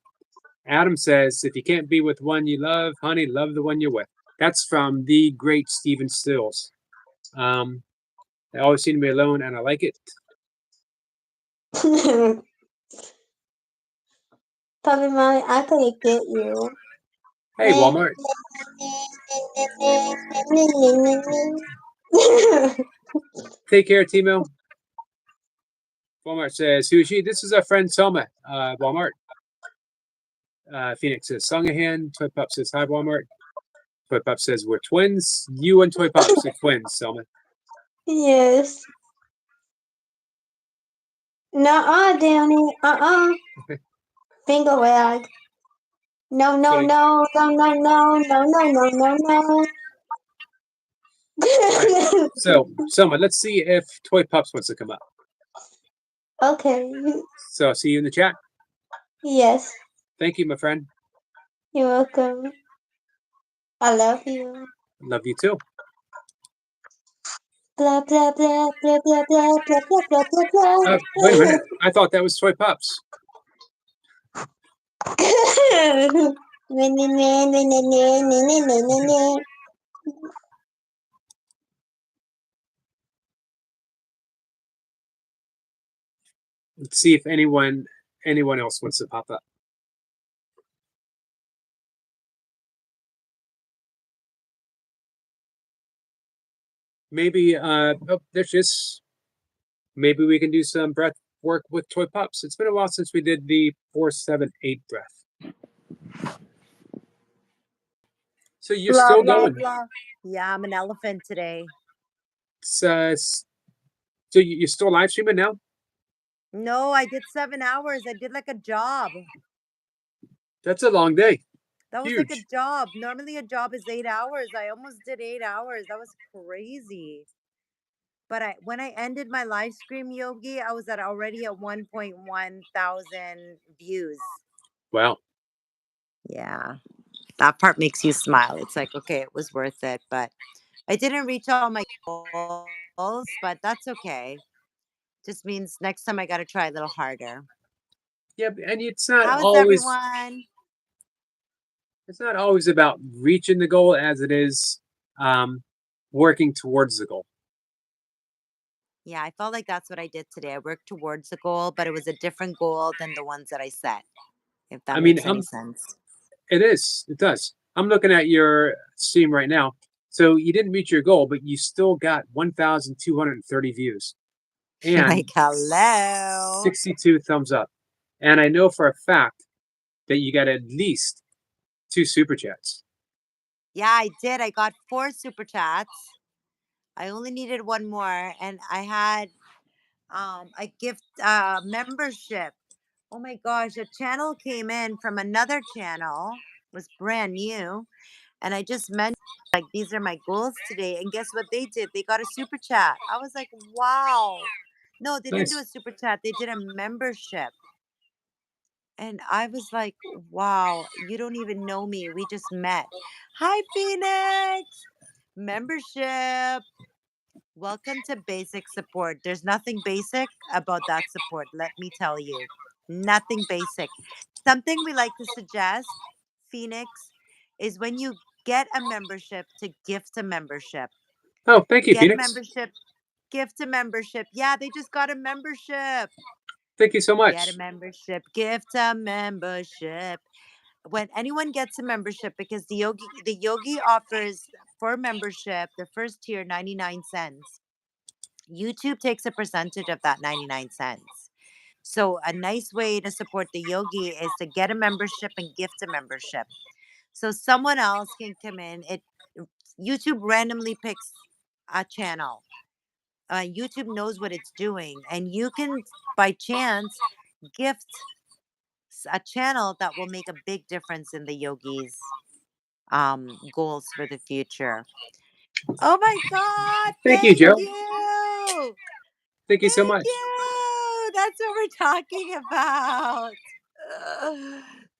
Adam says, if you can't be with one you love, honey, love the one you're with. That's from the great Stephen Stills. I always seem to be alone and I like it. Puppy mommy, I'm gonna get you. Hey, Walmart. Take care, Timo. Walmart says, who is she? This is our friend Selma. Walmart. Phoenix says, Songahan. Toy Pup says, hi, Walmart. Toy Pup says, we're twins. You and Toy Pups are twins, Selma. Yes. Nuh-uh, Danny. Finger wag. No, no, Okay. no, no, no, no, no, no, no, no, no. Right. So, Selma, let's see if Toy Pups wants to come up. Okay. So, I'll see you in the chat. Yes. Thank you, my friend. You're welcome. I love you. Love you too. Blah blah blah blah blah blah blah blah blah blah blah. Wait a minute. I thought that was Toy Pups. Let's see if anyone else wants to pop up. Maybe there's just maybe we can do some breath work with Toy Pups. It's been a while since we did the 4-7-8 breath. So you're Blah, still blah, going. blah. Yeah, I'm an elephant today. So you're still live streaming now? No, I did 7 hours. I did like a job. That's a long day. That was Huge. like a job. Normally a job is 8 hours. I almost did 8 hours. That was crazy. But when I ended my live stream, Yogi, I was already at 1.1 thousand views. Wow. Yeah. That part makes you smile. It's like, okay, it was worth it. But I didn't reach all my goals, but that's okay. Just means next time I got to try a little harder. Yeah, and it's not How's always everyone? it's not always about reaching the goal as it is working towards the goal. Yeah, I felt like that's what I did today. I worked towards the goal, but it was a different goal than the ones that I set. If that makes any sense. It is. It does. I'm looking at your stream right now. So you didn't reach your goal, but you still got 1,230 views and Like, hello. 62 thumbs up. And I know for a fact that you got at least 2 super chats. Yeah, I did. I got 4 super chats. I only needed one more, and I had a gift membership. Oh my gosh, a channel came in from another channel, was brand new, and I just mentioned like these are my goals today, and guess what they did? They got a super chat. I was like, wow. No, they didn't do Nice. a super chat. They did a membership. And I was like, wow, you don't even know me. We just met. Hi, Phoenix. Membership. Welcome to basic support. There's nothing basic about that support, let me tell you. Nothing basic. Something we like to suggest, Phoenix, is when you get a membership to gift a membership. Oh, thank you, Get a Phoenix. membership, gift a membership. Yeah, they just got a membership. Thank you so Get a much. membership, gift a membership. When anyone gets a membership, because the yogi offers for membership the first tier 99 cents. YouTube takes a percentage of that 99 cents. So a nice way to support the yogi is to get a membership and gift a membership. So someone else can come in. It YouTube randomly picks a channel. YouTube knows what it's doing, and you can by chance gift a channel that will make a big difference in the yogis goals for the future. Oh my god, Thank you, thank Joe. you. Thank you so Thank much. you. That's what we're talking about.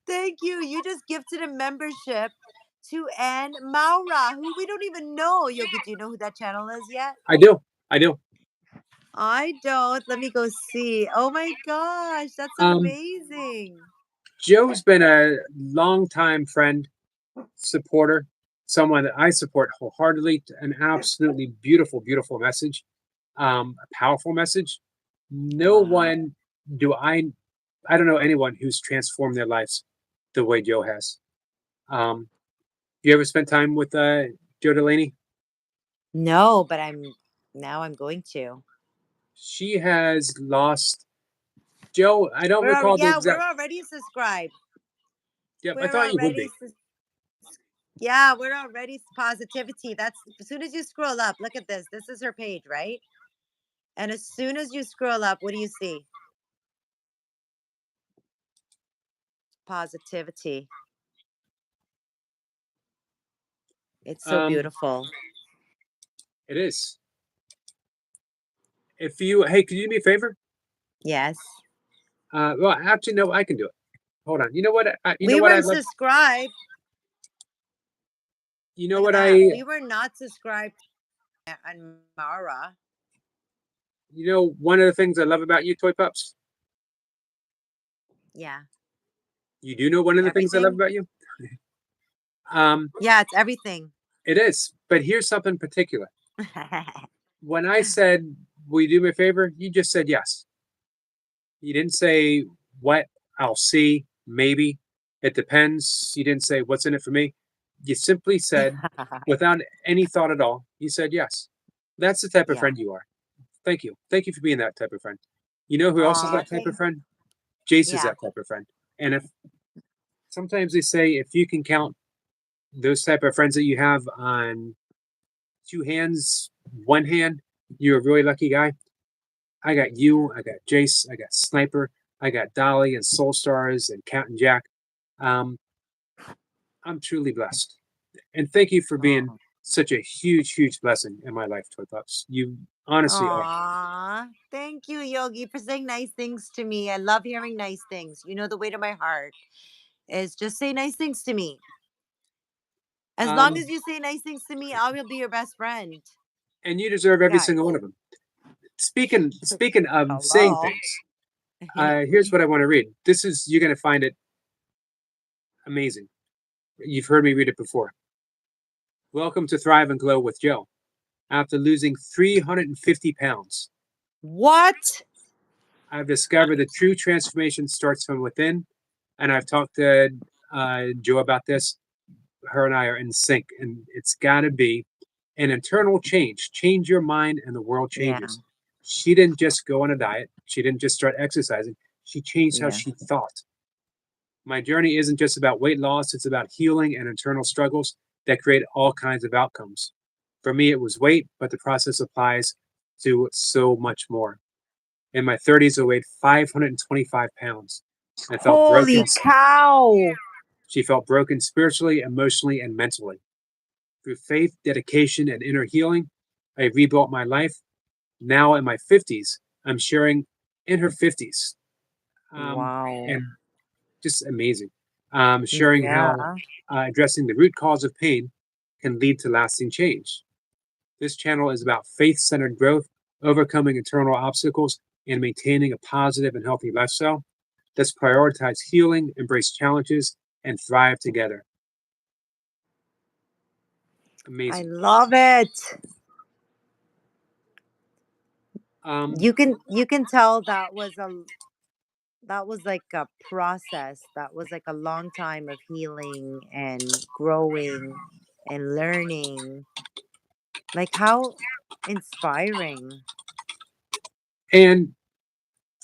Thank you. You just gifted a membership to Anne Maura, who we don't even know. Yogi, do you know who that channel is yet? I do. I do. I don't. Let me go see. Oh my gosh, that's Um, amazing. Joe's been a longtime friend, supporter, someone that I support wholeheartedly. An absolutely beautiful, beautiful message, a powerful message. No Wow. one do I don't know anyone who's transformed their lives the way Joe has. You ever spent time with Joe Delaney? No, but I'm going to. She has lost Joe. I don't recall the We're exact. already subscribed. Yep, I We're thought you would be. already Yeah, we're already positivity. That's as soon as you scroll up, look at this. This is her page, right? And as soon as you scroll up, what do you see? Positivity. It's so Um, beautiful. it is. If you, hey, could you do me a favor? Yes. Well, actually, no, I can do it. Hold on. You know what? You know We what weren't I'd love. subscribed. You know Look at what that. I. We were not subscribed on Mara. You know one of the things I love about you, Toy Pups. Yeah. You do know one of the things I love Everything? about you. Um, Yeah, it's everything. it is. But here's something particular. When I said, "Will you do me a favor?" You just said yes. You didn't say what. I'll see. Maybe. It depends. You didn't say what's in it for me. You simply said, without any thought at all, you said yes. That's the type of Yeah. friend you are. Thank you. Thank you for being that type of friend. You know who else is Aw, that type of friend? Jace is yeah. that type of friend. And if sometimes they say if you can count those type of friends that you have on 2 hands, 1 hand, you're a really lucky guy. I got you, I got Jace, I got Sniper, I got Dolly and Soul Stars and Captain Jack. Um, I'm truly blessed. And thank you for being Aw. such a huge, huge blessing in my life, Toy Pups. You honestly are. Aw, thank you, Yogi, for saying nice things to me. I love hearing nice things. You know, the way to my heart is just say nice things to me. As long Um, as you say nice things to me, I will be your best friend. and you deserve every Guys, single one of them. Speaking of saying hello. things, here's what I want to read. This is you're going to find it amazing. You've heard me read it before. Welcome to Thrive and Glow with Joe. After losing 350 pounds, What? I've discovered that true transformation starts from within. And I've talked to Joe about this. Her and I are in sync, and it's got to be An internal change. Change your mind and the world Yeah. changes. She didn't just go on a diet. She didn't just start exercising. She changed how Yeah. she thought. My journey isn't just about weight loss, it's about healing and internal struggles that create all kinds of outcomes. For me, it was weight, but the process applies to so much more. In my 30s, I weighed 525 pounds. I felt broken. Holy cow. She felt broken spiritually, emotionally, and mentally. Through faith, dedication, and inner healing, I rebuilt my life. Now in my 50s, I'm sharing in her 50s. Wow. And just amazing. Sharing how Yeah. addressing the root cause of pain can lead to lasting change. This channel is about faith centered growth, overcoming internal obstacles, and maintaining a positive and healthy lifestyle. Let's prioritize healing, embrace challenges, and thrive together. I Amazing. love it. Um, You can tell that was like a process. That was like a long time of healing and growing and learning. Like how inspiring. and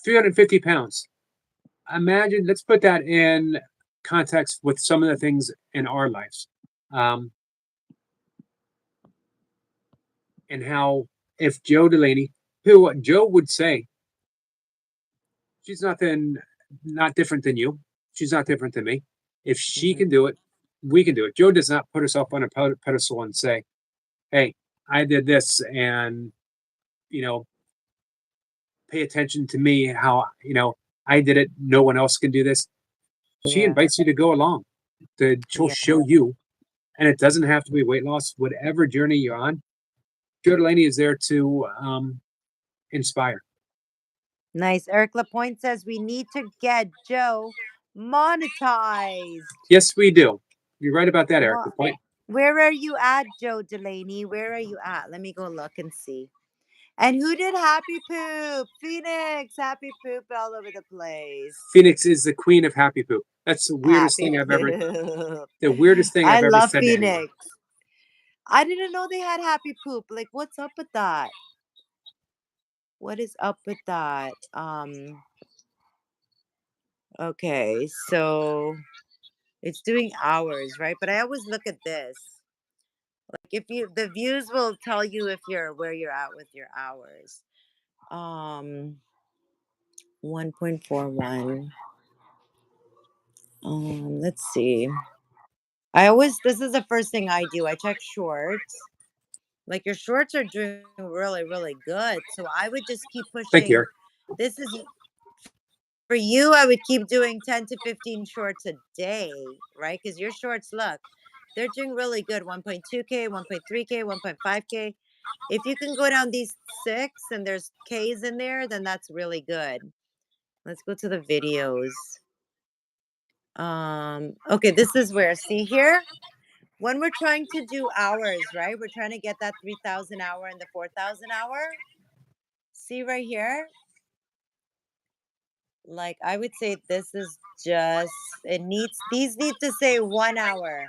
350 pounds. Imagine, let's put that in context with some of the things in our lives. Um, and how if Joe Delaney, who Joe would say, she's not different than you. She's not different than me. If she Mhm. can do it, we can do it. Joe does not put herself on a pedestal and say, "Hey, I did this," and you know, pay attention to me. How I did it. No one else can do this. She Yeah. invites you to go along. She'll Yeah. show you, and it doesn't have to be weight loss. Whatever journey you're on, Joe Delaney is there to inspire. Nice. Eric Lapointe says we need to get Joe monetized. Yes, we do. You're right about that, Eric. Mo- The point. Where are you at, Joe Delaney? Where are you at? Let me go look and see. And who did Happy Poop? Phoenix, Happy Poop all over the place. Phoenix is the queen of happy poop. That's the weirdest Happy thing I've ever. Poop. The weirdest thing I I've ever love said to anyone. Phoenix. I didn't know they had Happy Poop. Like, what's up with that? What is up with that? Okay, so it's doing hours, right? But I always look at this. Like if you the views will tell you if you're where you're at with your hours. 1.41. Let's see. This is the first thing I do. I check shorts. Like your shorts are doing really, really good. So I would just keep Thank you, pushing. Eric. This is for you. I would keep doing 10 to 15 shorts a day, right? Because your shorts, look, they're doing really good. 1.2K, 1.3K, 1.5K. If you can go down these six and there's Ks in there, then that's really good. Let's go to the videos. Okay, this is where, see here? When we're trying to do hours, right? We're trying to get that 3,000 hour and the 4,000 hour. See right here? Like I would say this is these need to say 1 hour.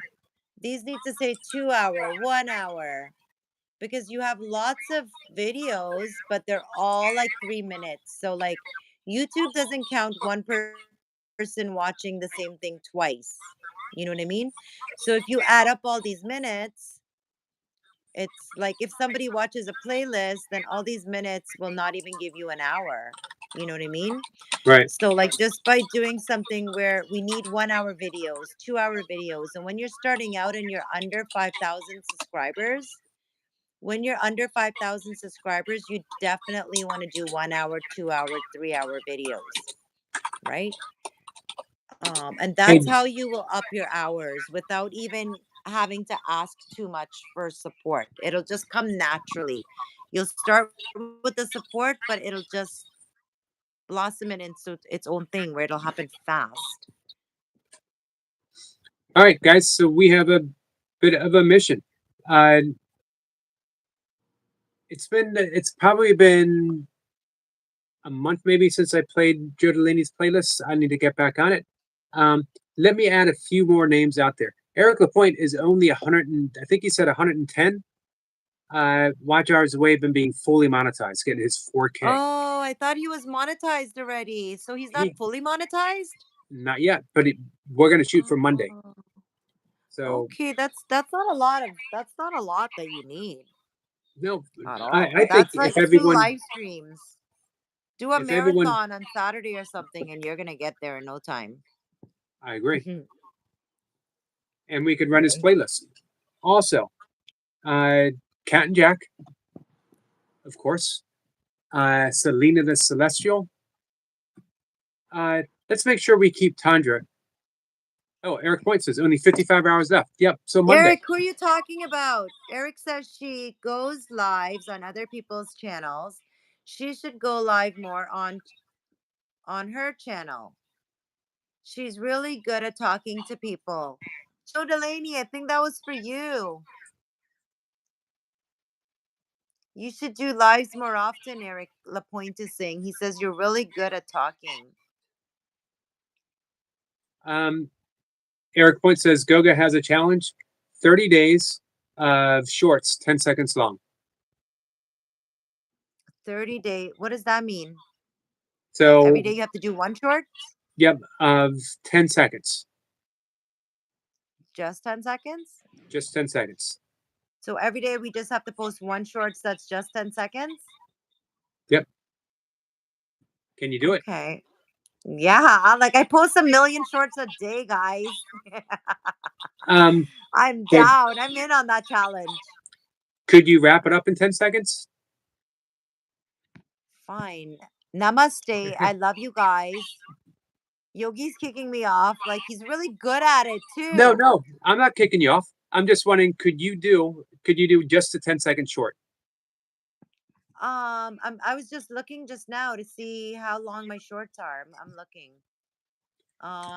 These need to say 2 hour, 1 hour. Because you have lots of videos, but they're all like 3 minutes. So like YouTube doesn't count person watching the same thing twice. You know what I mean? So if you add up all these minutes, it's like if somebody watches a playlist, then all these minutes will not even give you an hour. You know what I mean? Right. So, like, just by doing something where we need 1 hour videos, 2 hour videos, and when you're starting out and you're under 5,000 subscribers, when you're under 5,000 subscribers, you definitely want to do 1 hour, 2 hour, 3 hour videos, right? And Hey, that's how you will up your hours without even having to ask too much for support. It'll just come naturally. You'll start with the support, but it'll just blossom it into its own thing where it'll happen fast. all right, guys. So we have a bit of a mission. Uh, it's probably been a month maybe since I played Joe Delaney's playlist. I need to get back on it. Let me add a few more names out there. Eric Lapointe is only 100 and I think he said 110. Watch Hours Away been being fully monetized, getting his 4K. Oh, I thought he was monetized already. So he's not He fully monetized? not yet, but we're gonna shoot for Monday. Oh, So okay, that's not a lot that you need no, at I, all. I think That's like if two everyone live streams. Do a if everyone marathon on Saturday or something, and you're gonna get there in no time. I agree. Mhm. And we could run his Okay. playlist. Also, Cat and Jack, of course. Selena the Celestial. Let's make sure we keep Tundra. Oh, Eric Point says only 55 hours left. Yep. So Monday. Eric, who are you talking about? Eric says she goes lives on other people's channels. She should go live more on her channel. She's really good at talking to people. Joe Delaney, I think that was for you. You should do lives more often, Eric Lapointe is saying. He says you're really good at talking. Eric Point says Goga has a challenge: 30 days of shorts, 10 seconds long. 30-day. What does that mean? So Every day you have to do one short? yep, of 10 seconds, Just 10 seconds? just 10 seconds. So every day we just have to post one shorts that's just 10 seconds? Yep. Can you do it? Okay. Yeah, like I post a million shorts a day, guys. Um, I'm but down. I'm in on that challenge. could you wrap it up in 10 seconds? Fine. Namaste. I love you guys. Yogi's kicking me off. Like he's really good at it No, too. no, I'm not kicking you off. I'm just wondering, could you do just a 10-second short? I was just looking just now to see how long my shorts are. I'm looking.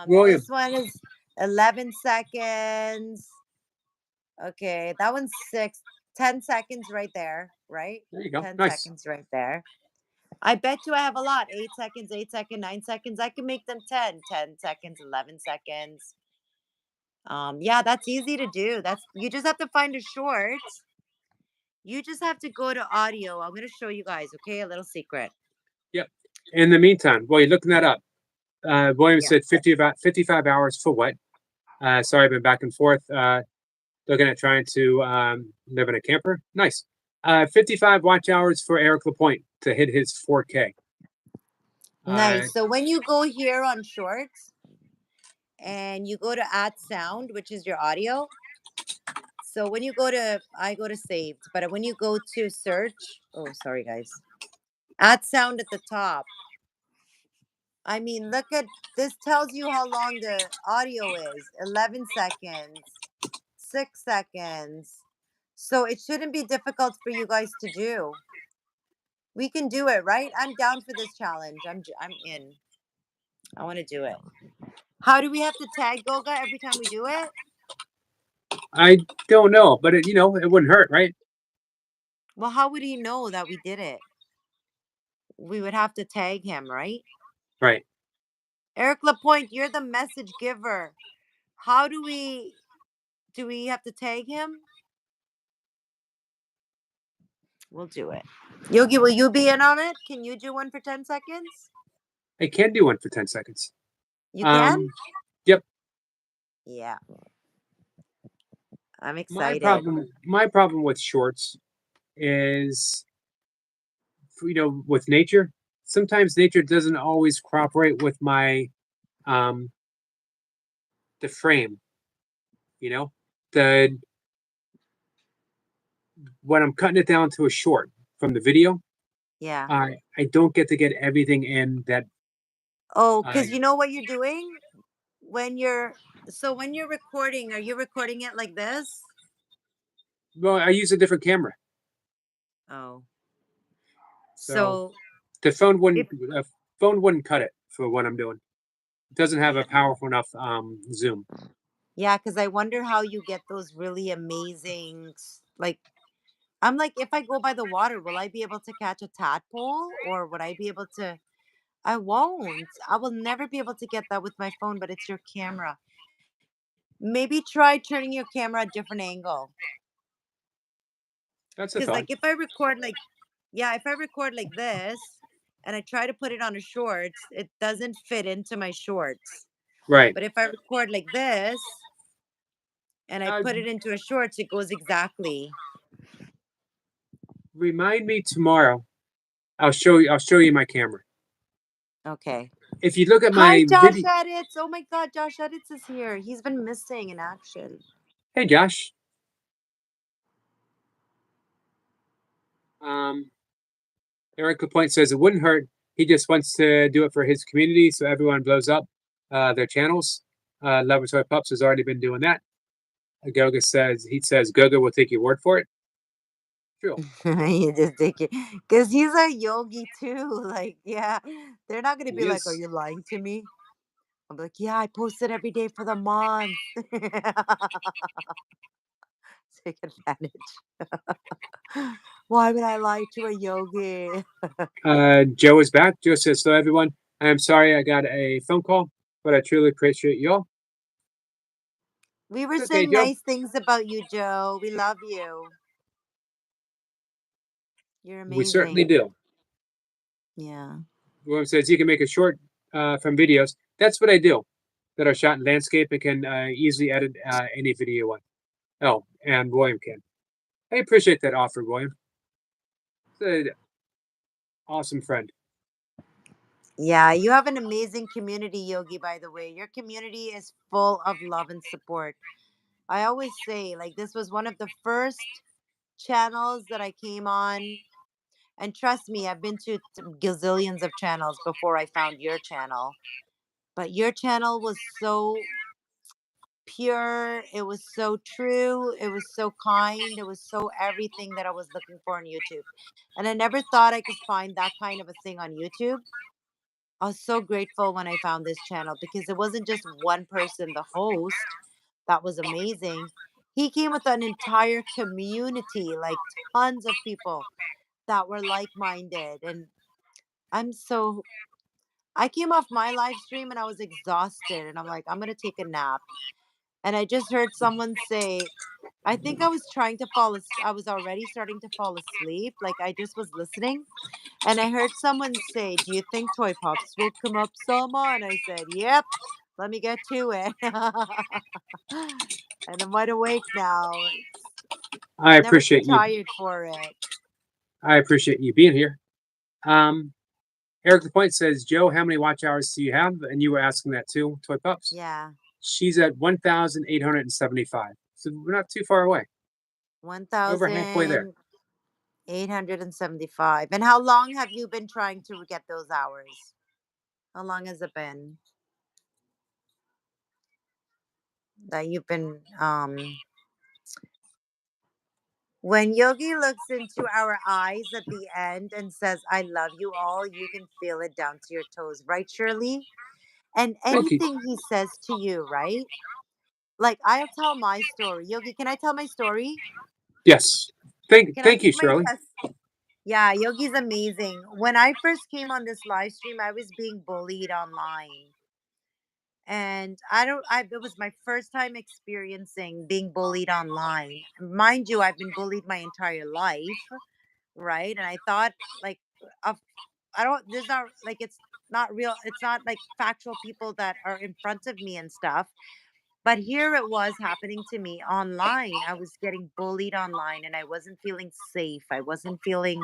William, This one is 11 seconds. Okay, that one's 10 seconds right there, right? there you go. 10 Nice. seconds right there. I bet you I have a lot. 8 seconds, 8 seconds, 9 seconds. I can make them 10. 10 seconds, 11 seconds. Yeah, that's easy to do. That's you just have to find a short. You just have to go to audio. I'm gonna show you guys, okay? A little secret. Yep. In the meantime, while you're looking that up, William Yeah. said 55 hours for what? Sorry, I've been back and forth. Looking at trying to live in a camper. Nice. 55 watch hours for Eric Lapointe to hit his 4K. Nice. So when you go here on shorts and you go to add sound, which is your audio. So when you go to, I go to saved, but when you go to search, oh, sorry guys, add sound at the top. I mean, look at this tells you how long the audio is 11 seconds, 6 seconds. So it shouldn't be difficult for you guys to do. We can do it, right? I'm down for this challenge. I'm in. I want to do it. How do we have to tag Goga every time we do it? I don't know, but it wouldn't hurt, right? Well, how would he know that we did it? We would have to tag him, right? Right. Eric Lapointe, you're the message giver. How do we have to tag him? We'll do it. Yogi, will you be in on it? Can you do one for 10 seconds? I can do one for 10 seconds. You can? Yep. Yeah. I'm My excited. problem with shorts is, with nature. Sometimes nature doesn't always cooperate with my the frame. The when I'm cutting it down to a short from the video, Yeah. I don't get to get everything in that. Oh, I because you know what you're doing? When you're recording, are you recording it like this? Well, I use a different camera, Oh. so So the phone if wouldn't cut it for what I'm doing. It doesn't have a powerful enough zoom. yeah, because I wonder how you get those really amazing like I'm like, if I go by the water, will I be able to catch a tadpole or would I be able to? I won't. I will never be able to get that with my phone, but it's your camera. Maybe try turning your camera a different angle. That's a Because thought. like if I record like yeah, if I record like this and I try to put it on a shorts, it doesn't fit into my shorts. Right. But if I record like this and I Uh, put it into a shorts, it goes exactly. remind me tomorrow. I'll show you. I'll show you my camera. Okay. If you look at Hi, my Josh video, Edits. Oh my God, Josh Edits is here. He's been missing in action. hey Josh. Um, Eric Lapointe says it wouldn't hurt. He just wants to do it for his community, so everyone blows up their channels. Laboratory Pups has already been doing that. Goga says Goga will take your word for it. True. You just take it because he's a yogi too. Like, yeah, they're not gonna He be like, "Are is. you lying to me?" I'm like, "Yeah, I posted every day for the month." Take advantage. Why would I lie to a yogi? Joe is back. Joe says, "So everyone, I am sorry I got a phone call, but I truly appreciate you all." We were It's okay, saying Joe. nice things about you, Joe. We love you. You're We certainly amazing. do. Yeah. William says you can make a short from videos. That's what I do. That are shot in landscape and can easily edit any video one. Oh, and William can. I appreciate that offer, William. It's an awesome friend. Yeah, you have an amazing community, Yogi, by the way. Your community is full of love and support. I always say, like, this was one of the first channels that I came on. And trust me, I've been to gazillions of channels before I found your channel. But your channel was so pure. It was so true. It was so kind. It was so everything that I was looking for on YouTube. And I never thought I could find that kind of a thing on YouTube. I was so grateful when I found this channel because it wasn't just one person, the host, that was amazing. He came with an entire community, like tons of people that were like minded. And I'm so, I came off my live stream and I was exhausted. And I'm like, I'm going to take a nap. And I just heard someone say, I think I was trying to I was already starting to fall asleep. Like I just was listening. And I heard someone say, "Do you think Toy Pops will come up, Selma?" And I said, "Yep, let me get to it." And I'm wide awake now. It's I never too appreciate you. tired for it. I appreciate you being here. Um, Eric Lapointe says, Joe, how many watch hours do you have? And you were asking that too, Toy Pups. Yeah, She's at 1,875. So we're not too far away. Over halfway there. 1,875. And how long have you been trying to get those hours? How long has it been that you've been when Yogi looks into our eyes at the end and says, "I love you all," you can feel it down to your toes, right, Shirley? And Thank you. anything he says to you, right? Like, I'll tell my story. Yogi, can I tell my story? Yes. Can I Thank you, give my Shirley. Yeah, Yogi's amazing. When I first came on this live stream, I was being bullied online. And I don't I it was my first time experiencing being bullied online. Mind you, I've been bullied my entire life, right? And I thought like of I don't there's not like it's not real, it's not like factual people that are in front of me and stuff. But here it was happening to me online. I was getting bullied online and I wasn't feeling safe. I wasn't feeling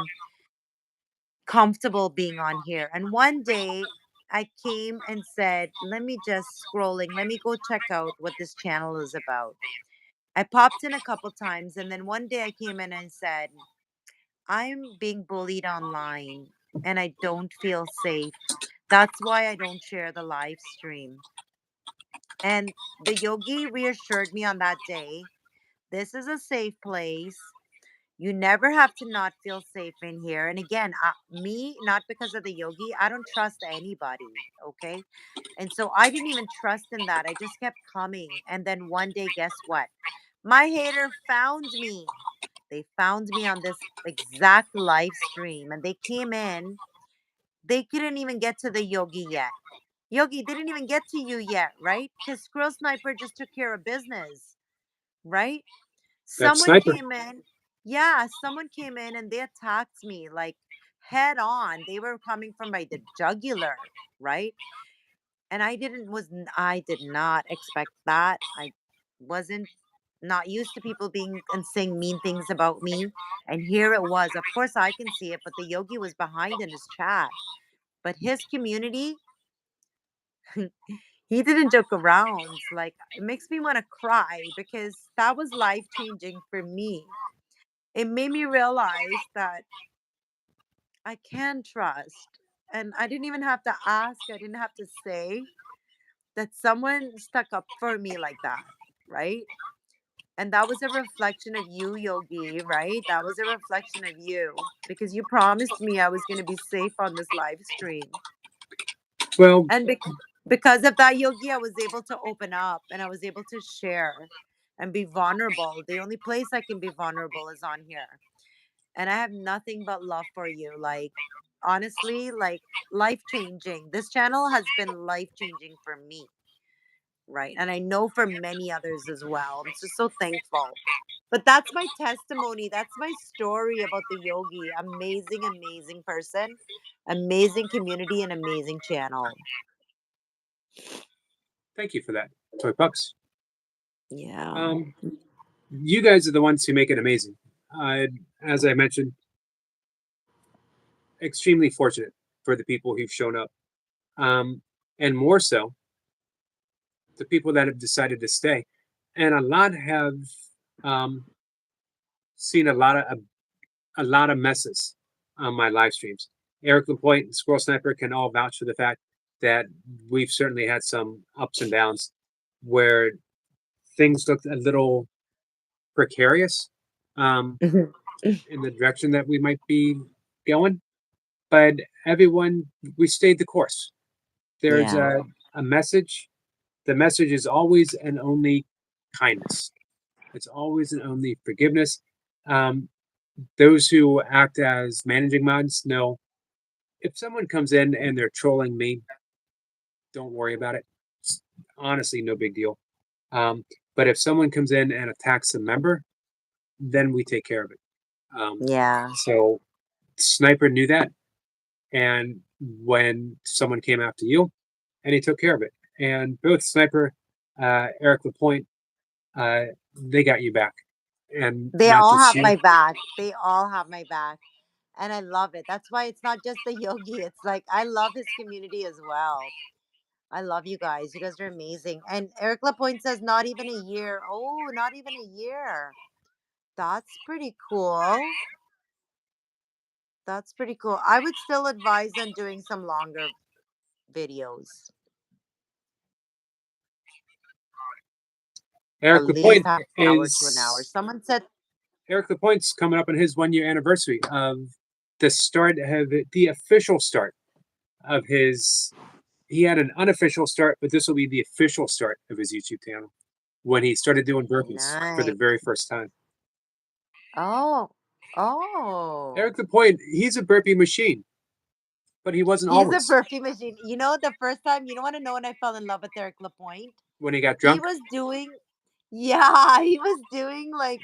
comfortable being on here. And one day I came and said, let me just scrolling, let me go check out what this channel is about. I popped in a couple times and then one day I came in and said, I'm being bullied online and I don't feel safe. That's why I don't share the live stream. And the yogi reassured me on that day, this is a safe place. You never have to not feel safe in here. And again, me, not because of the yogi, I don't trust anybody. Okay. And so I didn't even trust in that. I just kept coming. And then one day, guess what? My hater found me. They found me on this exact live stream and they came in. They couldn't even get to the yogi yet. Yogi didn't even get to you yet, right? Because Squirrel Sniper just took care of business, right? That's Someone Sniper. came in. Yeah, someone came in and they attacked me like head on. They were coming from my the jugular, right? And I did not expect that. I wasn't not used to people being and saying mean things about me. And here it was. Of course I can see it, but the yogi was behind in his chat. But his community, he didn't joke around. Like it makes me want to cry because that was life changing for me. It made me realize that I can trust. And I didn't even have to ask, I didn't have to say that someone stuck up for me like that, right? And that was a reflection of you, Yogi, right? That was a reflection of you because you promised me I was going to be safe on this live stream. Well, And because of that, Yogi, I was able to open up and I was able to share and be vulnerable. The only place I can be vulnerable is on here. And I have nothing but love for you. Like, honestly, like life changing. This channel has been life changing for me, right? And I know for many others as well. I'm just so thankful. But that's my testimony. That's my story about the yogi. Amazing, amazing person, amazing community, and amazing channel. thank you for that, Toy Pucks. Yeah. You guys are the ones who make it amazing. As I mentioned, extremely fortunate for the people who've shown up, and more so, the people that have decided to stay. And a lot have um, seen a lot of messes on my live streams. Eric Lapointe and Squirrel Sniper can all vouch for the fact that we've certainly had some ups and downs where things looked a little precarious Mhm. in the direction that we might be going. But everyone, we stayed the course. There's Yeah. a message. The message is always and only kindness. It's always and only forgiveness. Um, those who act as managing mods know if someone comes in and they're trolling me, don't worry about it. It's honestly no big deal. But if someone comes in and attacks a member, then we take care of it. Yeah. So Sniper knew that, and when someone came after you, and he took care of it. And both Sniper, Eric Lapointe, uh, they got you back, and They not all just have you. my back. They all have my back. And I love it. That's why it's not just the yogi. It's like I love his community as well. I love you guys. You guys are amazing. And Eric Lapointe says not even a year. Oh, not even a year. That's pretty cool. That's pretty cool. I would still advise on doing some longer videos. At Eric least Lapointe half an hour to an hour. is Someone said, Eric Lapointe's coming up on his 1 year anniversary of the official start of his. He had an unofficial start, but this will be the official start of his YouTube channel when he started doing burpees for the nice. very first time. Oh, oh. Eric Lapointe, he's a burpee machine, but he wasn't He's a always. burpee machine. You know, the first time, you don't want to know when I fell in love with Eric Lapointe? When he got He drunk, was doing, yeah, he was doing like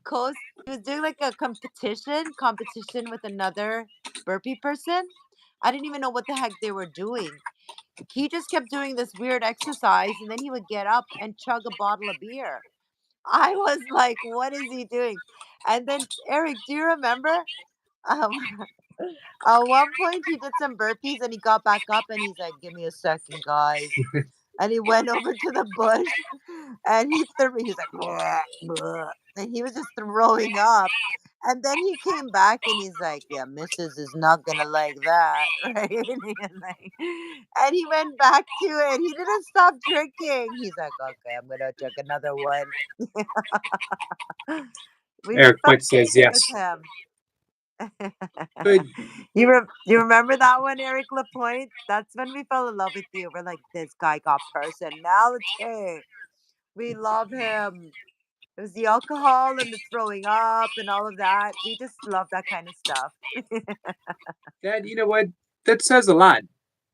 coast he was doing like a competition with another burpee person. I didn't even know what the heck they were doing. He just kept doing this weird exercise and then he would get up and chug a bottle of beer. I was like, what is he doing? And then Eric, do you remember? Um, at one point he did some burpees and he got back up and he's like, give me a second, guys. And he went over to the bush and he's like, "Bleh, bleh," and he was just throwing up. And then he came back and he's like, yeah, Mrs. is not gonna like that, right? And he went back to it. He didn't stop drinking. He's like, okay, I'm gonna take another one. We just Eric fell Lapointe says in with yes. him. But You remember that one, Eric Lapointe? That's when we fell in love with you. We're like, this guy got personality. We love him. It was the alcohol and the throwing up and all of that. We just love that kind of stuff. that, you know what? That says a lot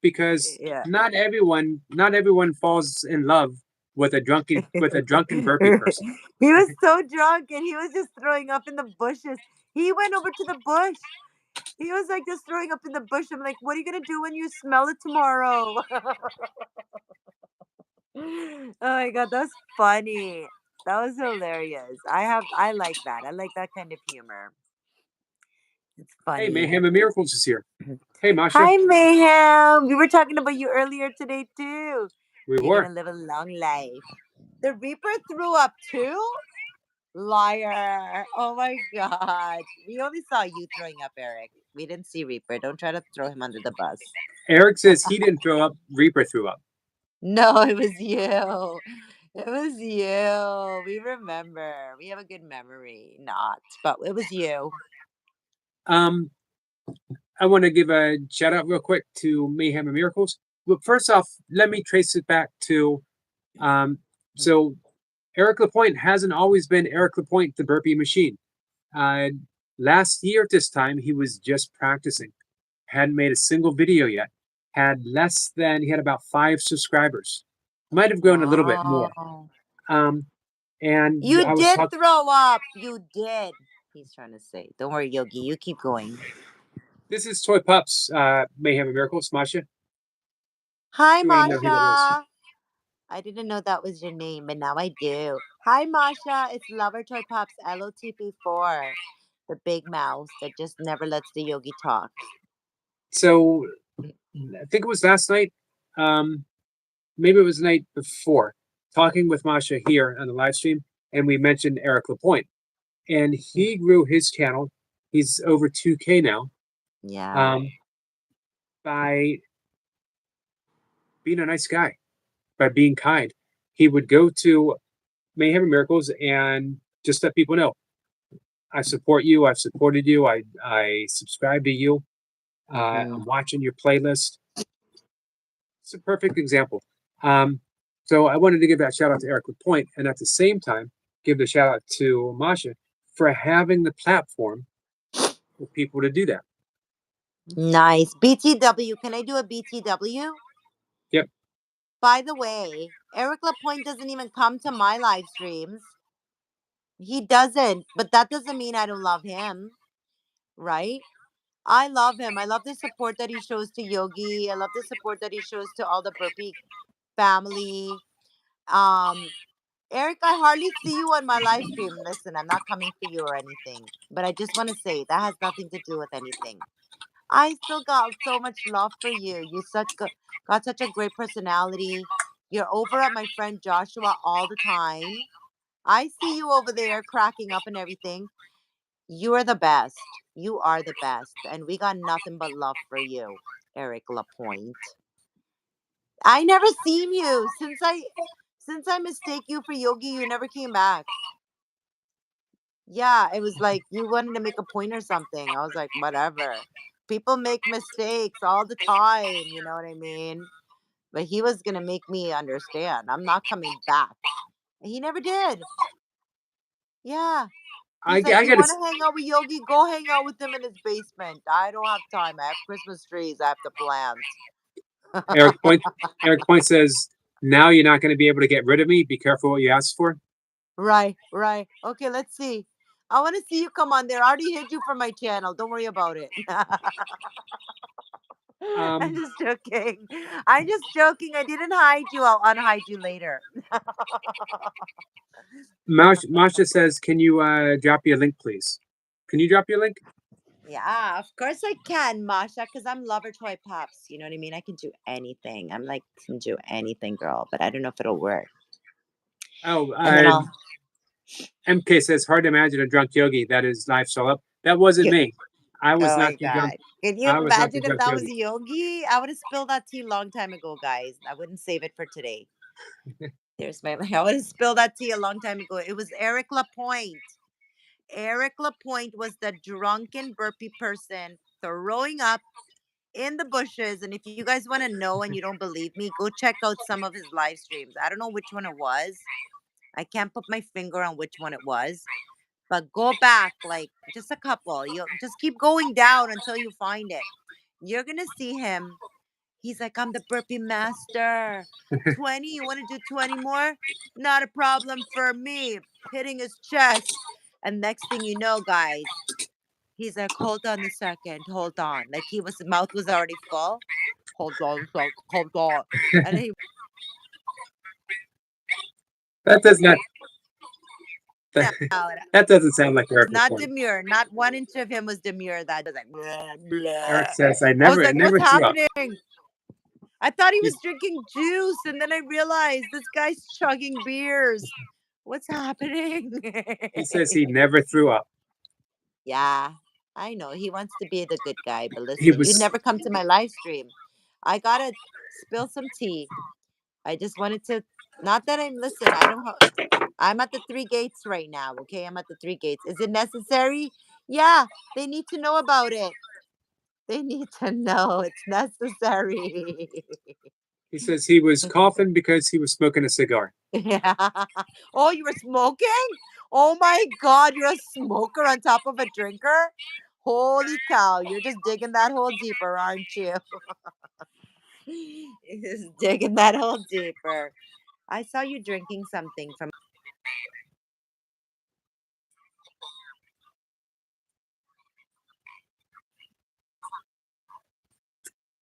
because Yeah. not everyone falls in love with a drunken burpee person. He was so drunk and he was just throwing up in the bushes. He went over to the bush. He was like just throwing up in the bush. I'm like, what are you gonna do when you smell it tomorrow? Oh my god, that was funny. That was hilarious. I like that. I like that kind of humor. It's Hey, funny. Mayhem and Miracles is here. Hey, Masha. Hi, Mayhem. We were talking about you earlier today too. We You're were. gonna live a long life. The Reaper threw up too? Liar. Oh my god. We only saw you throwing up, Eric. We didn't see Reaper. Don't try to throw him under the bus. Eric says he didn't throw up. Reaper threw up. No, it was you. It was you. We remember. We have a good memory. Not, but it was you. Um, I want to give a shout out real quick to Mayhem and Miracles. But first off, let me trace it back to so Eric Lapointe hasn't always been Eric Lapointe, the burpee machine. Last year at this time, he was just practicing. Hadn't made a single video yet. He had about 5 subscribers. Might have grown a little bit more. Wow. And You I was did talk- throw up. You did. He's trying to say. Don't worry, Yogi. You keep going. This is Toy Pups, Mayhem and Miracles, Masha. Hi, You already know who that is. Masha. I didn't know that was your name, but now I do. Hi, Masha. It's Lover Toy Pops LOTP4, the big mouse that just never lets the Yogi talk. So I think it was last night, maybe it was the night before, talking with Masha here on the live stream, and we mentioned Eric Lapointe. And he grew his channel. He's over 2K now. Yeah. By being a nice guy, by being kind. He would go to Mayhem and Miracles and just let people know, I support you. I've supported you. I subscribe to you. I'm watching your playlist. It's a perfect example. So I wanted to give that shout out to Eric Lapointe, and at the same time, give the shout out to Masha for having the platform for people to do that. Nice. BTW. Can I do a BTW? Yep. By the way, Eric Lapointe doesn't even come to my live streams. He doesn't, but that doesn't mean I don't love him, right? I love him. I love the support that he shows to Yogi. I love the support that he shows to all the Burpee family. Eric, I hardly see you on my live stream. Listen, I'm not coming for you or anything, but I just want to say that has nothing to do with anything. I still got so much love for you. You got such a great personality. You're over at my friend Joshua all the time. I see you over there cracking up and everything. You are the best. You are the best. And we got nothing but love for you, Eric Lapointe. I never seen you since I mistake you for Yogi, you never came back. Yeah, it was like you wanted to make a point or something. I was like, whatever. People make mistakes all the time, you know what I mean? But he was gonna make me understand. I'm not coming back. And he never did. Yeah. I He's like, you gotta want to hang out with Yogi? Go hang out with him in his basement. I don't have time. I have Christmas trees I have to plant. Eric Point says, now you're not going to be able to get rid of me. Be careful what you ask for. Right. Okay, let's see. I want to see you come on there. I already hid you from my channel. Don't worry about it. I'm just joking. I didn't hide you. I'll unhide you later. Masha says, can you drop your link, please? Can you drop your link? Yeah, of course I can, Masha, because I'm Lover Toy Pops. You know what I mean? I can do anything. I'm like, can do anything, girl, but I don't know if it'll work. Oh, And then MK says, hard to imagine a drunk Yogi that is live so up. That wasn't me. I was oh not my the drunk. God. Can you I was not the imagine if drunk that was Yogi. Yogi? I would have spilled that tea a long time ago, guys. I wouldn't save it for today. I would have spilled that tea a long time ago. It was Eric Lapointe. Eric Lapointe was the drunken burpee person throwing up in the bushes. And if you guys want to know and you don't believe me, go check out some of his live streams. I don't know which one it was. I can't put my finger on which one it was. But go back, like just a couple. You just keep going down until you find it. You're gonna see him He's like, I'm the burpee master. 20, you want to do 20 more? Not a problem for me. Hitting his chest. And next thing you know, guys, he's like, hold on a second, hold on. Like his mouth was already full. Hold on, hold on. And he That does not. out. That doesn't sound like Eric. Not Laporte. demure. Not 1 inch of him was demure. That was like, blah, blah. Eric says, "I I was never, like, never what's threw up." happening? I thought he He- was drinking juice, and then I realized this guy's chugging beers. What's happening? He says he never threw up. Yeah, I know. He wants to be the good guy, but He listen, you was. never come to my live stream. I gotta spill some tea. I just wanted to, not that I'm, listen, I don't, I'm at the three gates right now, okay? I'm at the three gates. Is it necessary? Yeah, they need to know about it. They need to know it's necessary. He says he was coughing because he was smoking a cigar. Yeah. Oh, you were smoking? Oh my God, you're a smoker on top of a drinker? Holy cow, you're just digging that hole deeper, aren't you? Just digging that hole deeper. I saw you drinking something from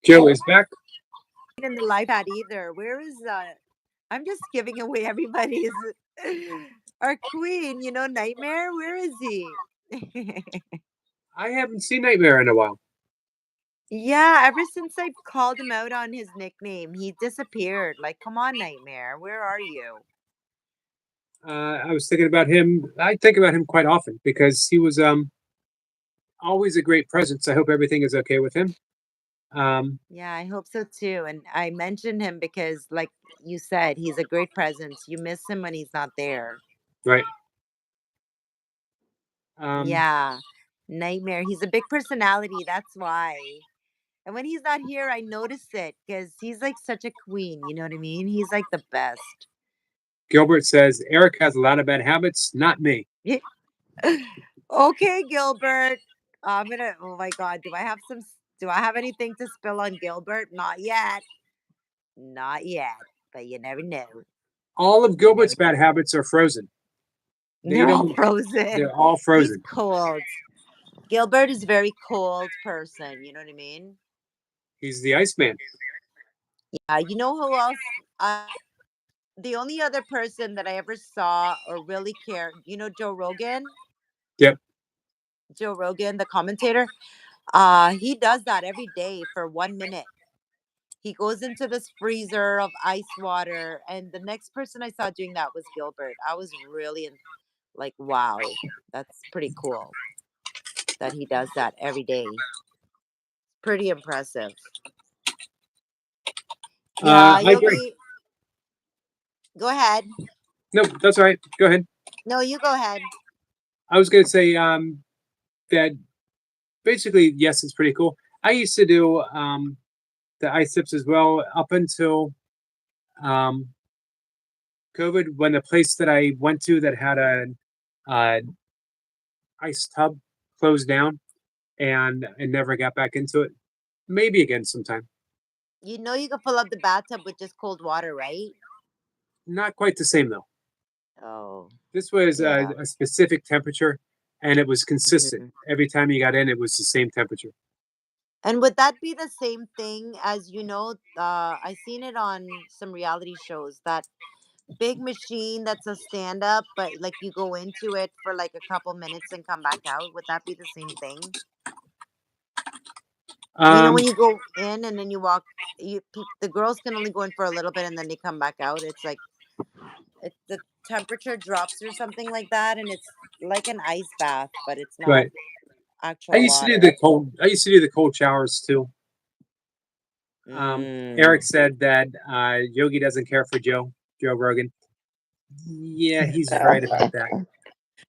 Joe is back. in the live chat either. Where is I'm just giving away everybody's our queen, Nightmare. Where is he? I haven't seen Nightmare in a while. Yeah, ever since I called him out on his nickname, he disappeared. Like, come on, Nightmare, where are you? I was thinking about him. I think about him quite often because he was always a great presence. I hope everything is okay with him. Yeah, I hope so too. And I mentioned him because, like you said, he's a great presence. You miss him when he's not there. Right. Yeah, Nightmare. He's a big personality. That's why. And when he's not here, I notice it because he's like such a queen. You know what I mean? He's like the best. Gilbert says Eric has a lot of bad habits, not me. Okay, Gilbert. I'm gonna. Oh my God, Do I have anything to spill on Gilbert? Not yet. Not yet. But you never know. All of You Gilbert's never bad know. habits are frozen. They They're all don't. frozen. They're all He's frozen. cold. Gilbert is very cold person. You know what I mean? He's the Iceman. Yeah. You know who else? The only other person that I ever saw or really cared. Joe Rogan. Yep. Joe Rogan, the commentator. He does that every day for 1 minute. He goes into this freezer of ice water, and the next person I saw doing that was Gilbert. I was really like, wow, that's pretty cool that he does that every day. Pretty impressive. Yeah, I agree. Yogi, go ahead. No, that's all right. Go ahead. No, you go ahead. I was going to say that basically, yes, it's pretty cool. I used to do the ice tips as well up until um, COVID, when the place that I went to that had a uh, ice tub closed down, and I never got back into it. Maybe again sometime. You know you can fill up the bathtub with just cold water, right? Not quite the same though. Oh, This was yeah. a specific temperature, and it was consistent. Mhm. Every time you got in, it was the same temperature. And would that be the same thing as I seen it on some reality shows, that big machine that's a stand up, but like you go into it for like a couple minutes and come back out? Would that be the same thing? Um, When you go in and then you walk, the girls can only go in for a little bit and then they come back out. It's like the temperature drops or something like that, and it's like an ice bath, but it's not right. actual water. I used to do the cold showers too. Eric Mm. said that Yogi doesn't care for Joe Rogan. Yeah, he's right about that.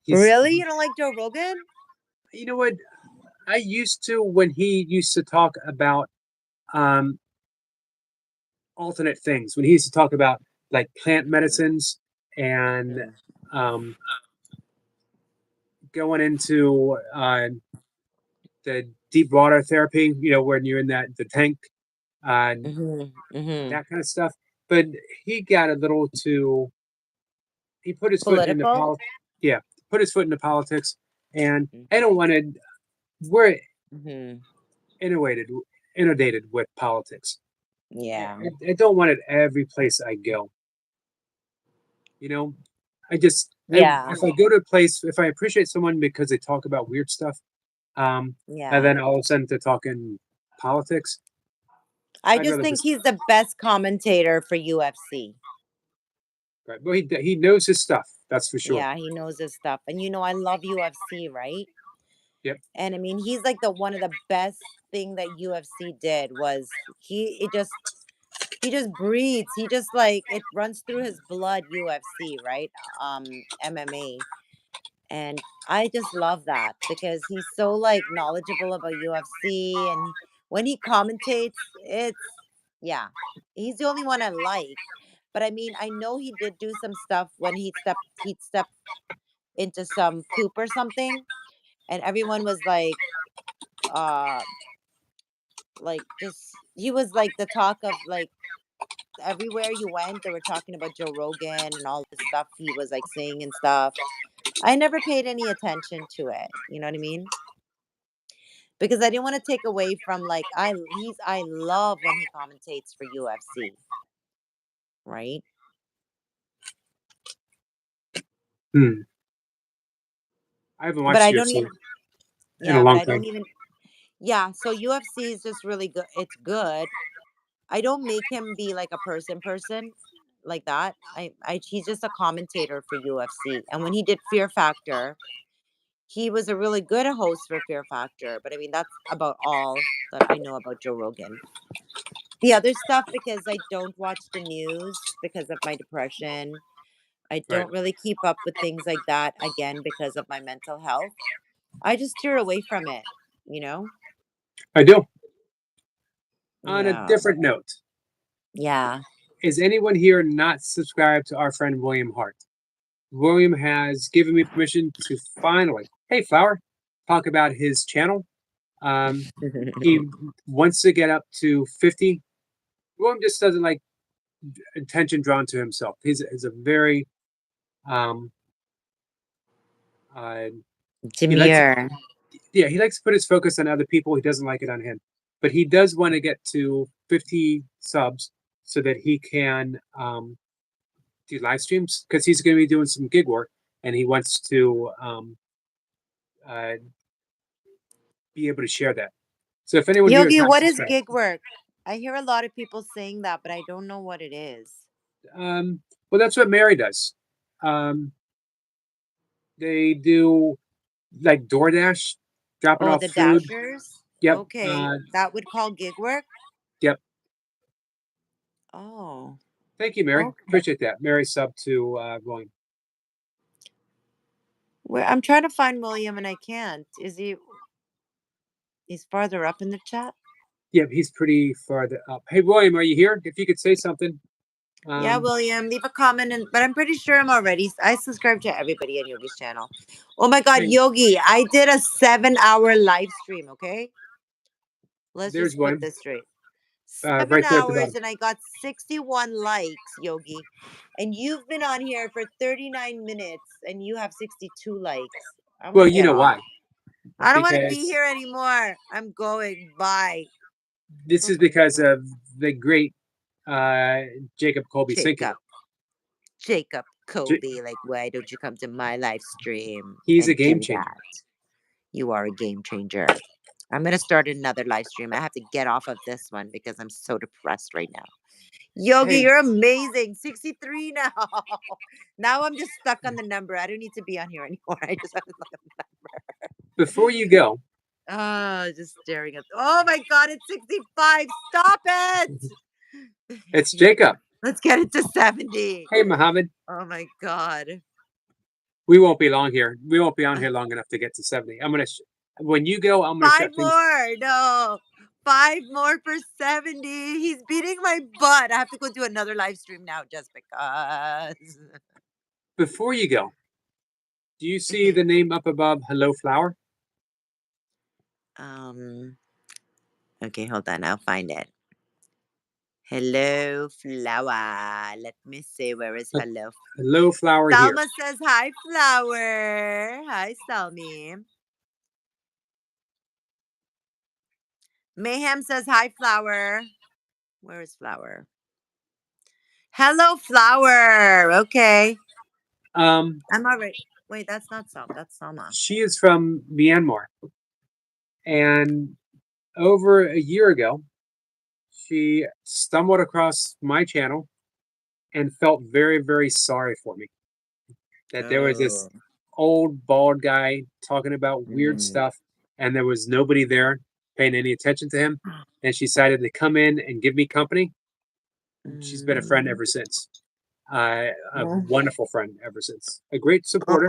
Really? You don't like Joe Rogan? You know what? I used to, when he used to talk about um, alternate things, when he used to talk about like plant medicines and Mm. um, going into the deep water therapy, when you're in the tank, Mm-hmm. that kind of stuff. But he got a little too. He put his foot into Political. yeah, put his foot into politics, and I don't want to. We're Mm-hmm. inundated with politics. Yeah. I don't want it every place I go. You know, Yeah. if I go to a place, if I appreciate someone because they talk about weird stuff, and Yeah. then all of a sudden they're talking politics, I I'd just rather think just he's the best commentator for UFC. right. Well, he knows his stuff. That's for sure. Yeah, he knows his stuff. And I love UFC, right? Yep. And I mean, he's like the one of the best thing that UFC did was he just breathes. He just like it runs through his blood UFC, right? MMA. And I just love that because he's so like knowledgeable about UFC and when he commentates, yeah. He's the only one I like. But I mean, I know he did do some stuff when he'd step into some poop or something and everyone was uh like just he was like the talk of like everywhere you went they were talking about Joe Rogan and all this stuff he was like saying and stuff. I never paid any attention to it, you know what I mean? Because I didn't want to take away from like I love when he commentates for UFC, right? Hmm. I haven't But watched I don't UFC even in a yeah, but long I don't time. even yeah, so UFC is just really good. It's good. I don't make him be like a person like that. I he's just a commentator for UFC. And when he did Fear Factor, he was a really good host for Fear Factor. But I mean, that's about all that I know about Joe Rogan. The other stuff, because I don't watch the news because of my depression. I Right. don't really keep up with things like that again because of my mental health. I just steer away from it, you know? I do. On a Yeah. different note, Yeah. is anyone here not subscribed to our friend William Hart? William has given me permission to finally, hey Flower, talk about his channel. He wants to get up to 50. William just doesn't like attention drawn to himself. He's a very um uh he likes Demure. he likes to put his focus on other people. He doesn't like it on him. But he does want to get to 50 subs so that he can do live streams because he's going to be doing some gig work and he wants to uh, be able to share that. So if anyone here is Yogi, not what is subscribed, gig work? I hear a lot of people saying that, but I don't know what it is. well, that's what Mary does. Um, they do like DoorDash, dropping Oh, off the food. Dashers? Yep. Okay. That would call gig work? Yep. Oh. Thank you, Mary. Okay. Appreciate that. Mary sub to William. Where I'm trying to find William and I can't. He's farther up in the chat? Yep, he's pretty far up. Hey, William, are you here? If you could say something. Yeah, William, leave a comment. But I'm pretty sure I subscribe to everybody on Yogi's channel. Oh my God, Hey, Yogi, I did a 7-hour live stream, okay? Let's there's just put one this straight. Seven right there at the hours bottom. and I got 61 likes, Yogi. And you've been on here for 39 minutes and you have 62 likes. I'm Well, gonna you get know off. why? I don't want to be Because here anymore. I'm going. Bye. this is because of the great uh, Jacob Colby Sinking. Jacob J- Colby, like, why don't you come to my live stream he's a and game do changer. that? You are a game changer. I'm gonna start another live stream. I have to get off of this one because I'm so depressed right now. Yogi, Hey, you're amazing. 63 now. Now I'm just stuck on the number. I don't need to be on here anymore. I just have to look at the number. before you go, Oh, just staring at. Oh my God, it's 65. Stop it. it's Jacob. Let's get it to 70. Hey, Mohammed. Oh my God. We won't be long here. We won't be on here long enough to get to 70. When you go, I'm gonna 5 shut things. more. No. 5 more for 70. He's beating my butt. I have to go do another live stream now just because. Before you go, do you see the name up above? Hello, Flower. Um. Okay, hold on. I'll find it. Hello, flower. Let me see. Where is Uh, hello? Hello, flower here. Salma says hi, flower. Hi, Salmi. Mayhem says hi, flower. Where is flower? Hello, flower. Okay. Um, I'm already. Wait, that's not Salma. That's Salma. she is from Myanmar, and over a year ago, she stumbled across my channel and felt very, very sorry for me. That there was this Oh. old bald guy talking about weird Mm. stuff, and there was nobody there paying any attention to him. And she decided to come in and give me company. She's been a friend Mm. ever since. A Oh. wonderful friend ever since. A great supporter,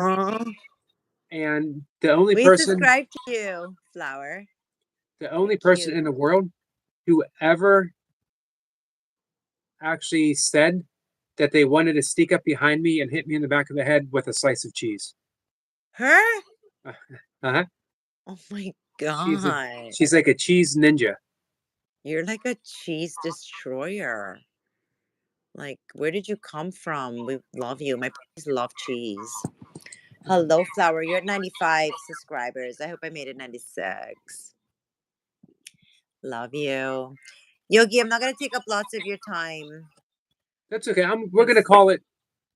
and the only We person, subscribe to you, flower. the You're only person cute. in the world who ever actually said that they wanted to sneak up behind me and hit me in the back of the head with a slice of cheese. Her? Uh-huh. Oh my She's a god. she's like a cheese ninja. You're like a cheese destroyer. Like, where did you come from? We love you. My parents love cheese. Hello, flower. You're at 95 subscribers. I hope I made it 96. Love you. Yogi, I'm not gonna take up lots of your time. That's okay. We're gonna call it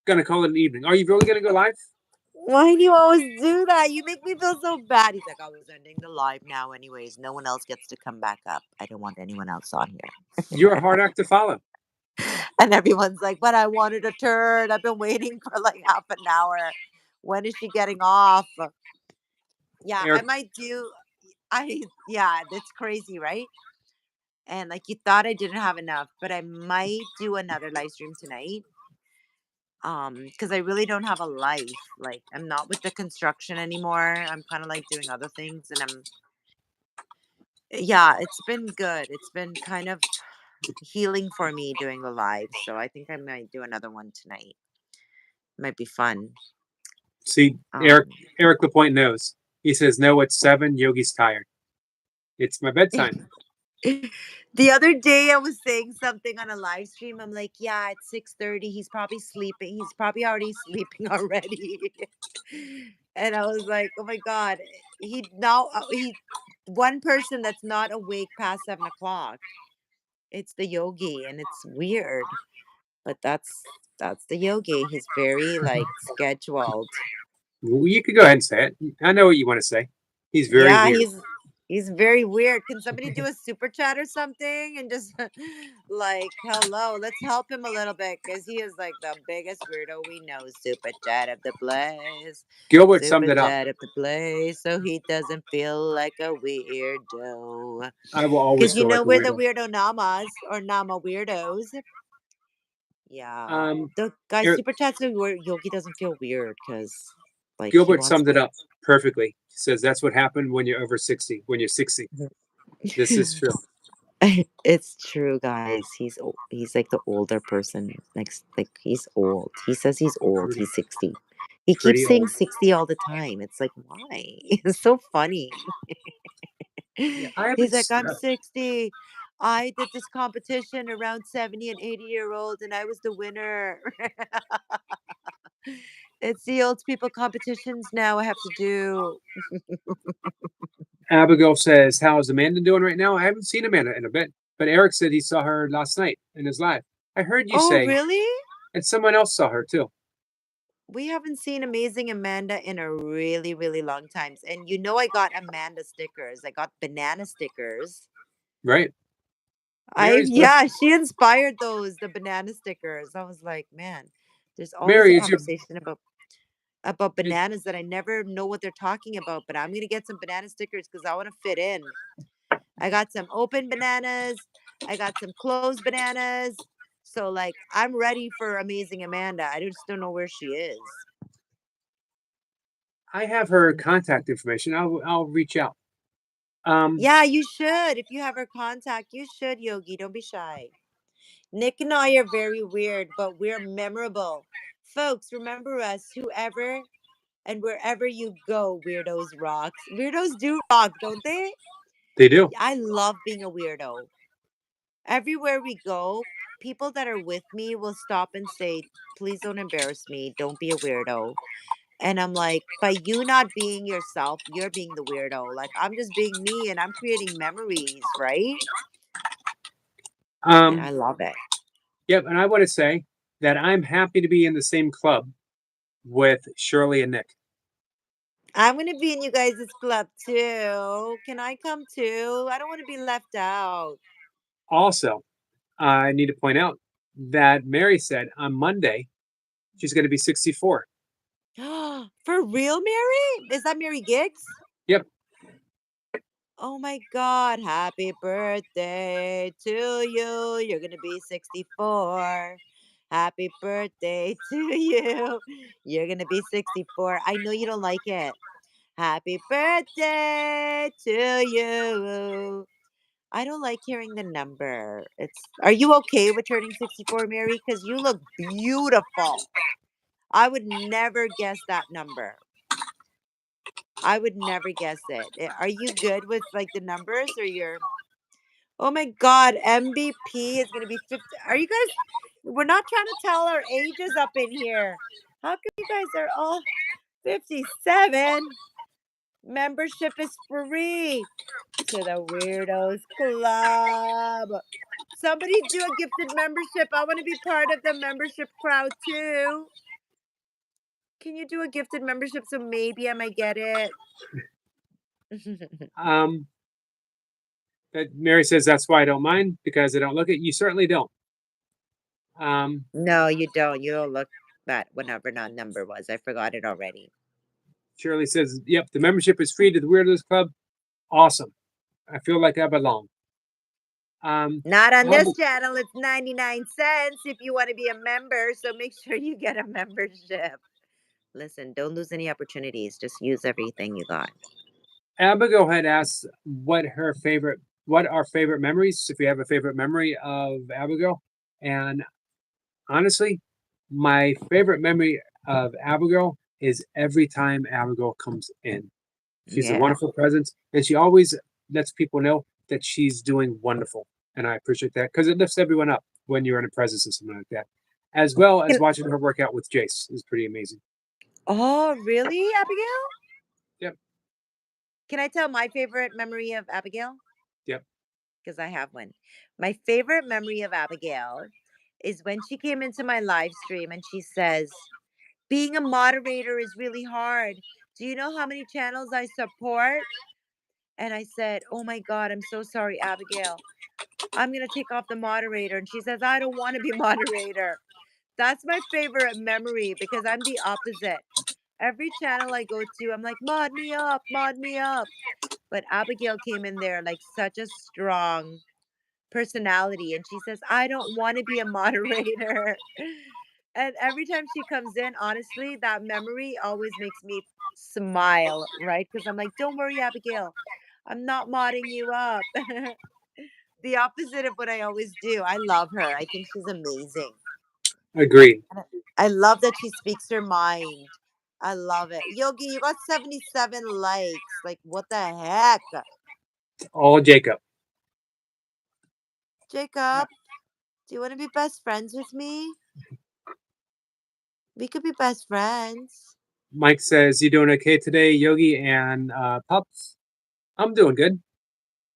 an evening. Are you really gonna go live? Why do you always do that? You make me feel so bad. He's like, I was ending the live now, anyways. No one else gets to come back up. I don't want anyone else on here. You're a hard act to follow. And everyone's like, but I wanted a turn. I've been waiting for like half an hour. When is she getting off? Yeah, I Eric, might do. Yeah, that's crazy, right? And like you thought I didn't have enough, but I might do another live stream tonight. Because I really don't have a life. Like I'm not with the construction anymore. I'm kind of like doing other things, and yeah, it's been good. It's been kind of healing for me doing the live. So I think I might do another one tonight. Might be fun. see, Um, Eric Lapointe knows. He says, no, it's 7. Yogi's tired. It's my bedtime. the other day I was saying something on a live stream. I'm like, yeah, it's 6:30. He's probably sleeping. He's probably already sleeping already. And I was like, oh my God. He one person that's not awake past 7 o'clock. It's the yogi, and it's weird. But that's the yogi. He's very like scheduled. Well, you could go ahead and say it. I know what you want to say. He's very Yeah, weird. he's very weird. Can somebody do a super chat or something and just like hello, let's help him a little bit because he is like the biggest weirdo we know. Super chat of the place. Gilbert Super summed it up. chat of the place so he doesn't feel like a weirdo. I will always Because you feel like know a we're the weirdo. weirdo namas or nama weirdos. Yeah. Um, The guys Eric, super chat so Yogi doesn't feel weird because like he Gilbert wants summed it up perfectly. He says that's what happened when you're over 60, when you're 60. This is true. It's true, guys. He's like the older person. Like he's old. He says he's old. Pretty, He's 60. He keeps pretty saying old. 60 all the time. It's like why? It's so funny. Yeah, I He's haven't. like, I'm 60. I did this competition around 70 and 80-year-olds and I was the winner. It's the old people competitions now I have to do. Abigail says, how's Amanda doing right now? I haven't seen Amanda in a bit, but Eric said he saw her last night in his live. I heard you Oh, say, really? and someone else saw her too, We haven't seen Amazing Amanda in a really, really long time. And you know, I got Amanda stickers. I got banana stickers. right? Mary's birth. Yeah, she inspired those, the banana stickers. I was like, man, there's always a Mary, is your conversation about is, bananas that I never know what they're talking about. But I'm gonna get some banana stickers because I want to fit in. I got some open bananas. I got some closed bananas. So like, I'm ready for Amazing Amanda. I just don't know where she is. I have her contact information. I'll reach out. Yeah, you should. If you have her contact, you should, Yogi. Don't be shy. Nick and I are very weird, but we're memorable. Folks, remember us, whoever and wherever you go, weirdos rocks. Weirdos do rock, don't they? They do. I love being a weirdo. Everywhere we go, people that are with me will stop and say, "Please don't embarrass me. Don't be a weirdo." And I'm like, by you not being yourself, you're being the weirdo. Like, I'm just being me and I'm creating memories, right? And I Um, love it. yep, and I want to say that I'm happy to be in the same club with Shirley and Nick. I'm going to be in you guys' club too. Can I come too? I don't want to be left out. Also, I need to point out that Mary said on Monday she's going to be 64. For real, Mary? Is that Mary Giggs? Yep. Oh my God. Happy birthday to you. You're going to be 64. Happy birthday to you. You're going to be 64. I know you don't like it. Happy birthday to you. I don't like hearing the number. Are you okay with turning 64, Mary? Because you look beautiful. I would never guess that number. I would never guess it. Are you good with like the numbers or you're Oh my God, MVP is gonna be 50. Are you guys we're not trying to tell our ages up in here. How come you guys are all 57? Membership is free to the Weirdos Club. Somebody do a gifted membership. I want to be part of the membership crowd too. Can you do a gifted membership so maybe I might get it? Um, that Mary says that's why I don't mind because I don't look at you. Certainly don't. No, you don't. You don't look at whatever that number was. I forgot it already. Shirley says, "Yep, the membership is free to the Weirdos Club. Awesome. I feel like I belong." Not on this Ab- channel. It's 99 cents if you want to be a member. So make sure you get a membership. Listen, don't lose any opportunities. Just use everything you got. Abigail had asked what our favorite memories, if we have a favorite memory of Abigail. And honestly, my favorite memory of Abigail is every time Abigail comes in. She's a Yeah. wonderful presence, and she always lets people know that she's doing wonderful. And I appreciate that because it lifts everyone up when you're in a presence of something like that. As well as Can- watching her work out with Jace is pretty amazing. Oh, really, Abigail? Yep, Can I tell my favorite memory of Abigail? yep. Because I have one. My favorite memory of Abigail is when she came into my live stream and she says, being a moderator is really hard. Do you know how many channels I support? And I said, oh my God, I'm so sorry, Abigail. I'm going to take off the moderator. And she says, I don't want to be moderator. That's my favorite memory because I'm the opposite. Every channel I go to, I'm like, mod me up, mod me up. But Abigail came in there like such a strong personality. And she says, I don't want to be a moderator. And every time she comes in, honestly, that memory always makes me smile, right? Because I'm like, don't worry, Abigail. I'm not modding you up. The opposite of what I always do. I love her. I think she's amazing. Agreed. And I love that she speaks her mind. I love it. Yogi, you got 77 likes. Like, what the heck? All Jacob. Jacob, do you want to be best friends with me? We could be best friends. Mike says, "You doing okay today, Yogi and Pups?" I'm doing good.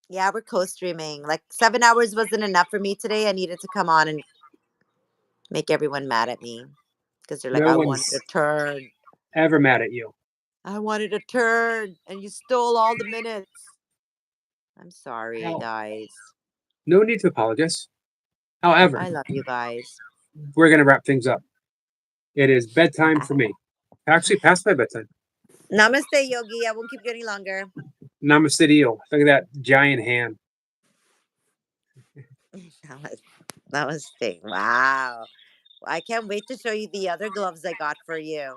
Yeah, we're co-streaming. Like 7 hours wasn't enough for me today. I needed to come on and make everyone mad at me because they're like, No I wanted a one's turn. ever mad at you. I wanted a turn, and you stole all the minutes. I'm sorry, Hell, guys. no need to apologize. However, I love you guys. we're gonna wrap things up. It is bedtime for me. Actually, past my bedtime. Namaste, Yogi. I won't keep you any longer. Namaste to you. Look at that giant hand. Namaste. Wow. I can't wait to show you the other gloves I got for you.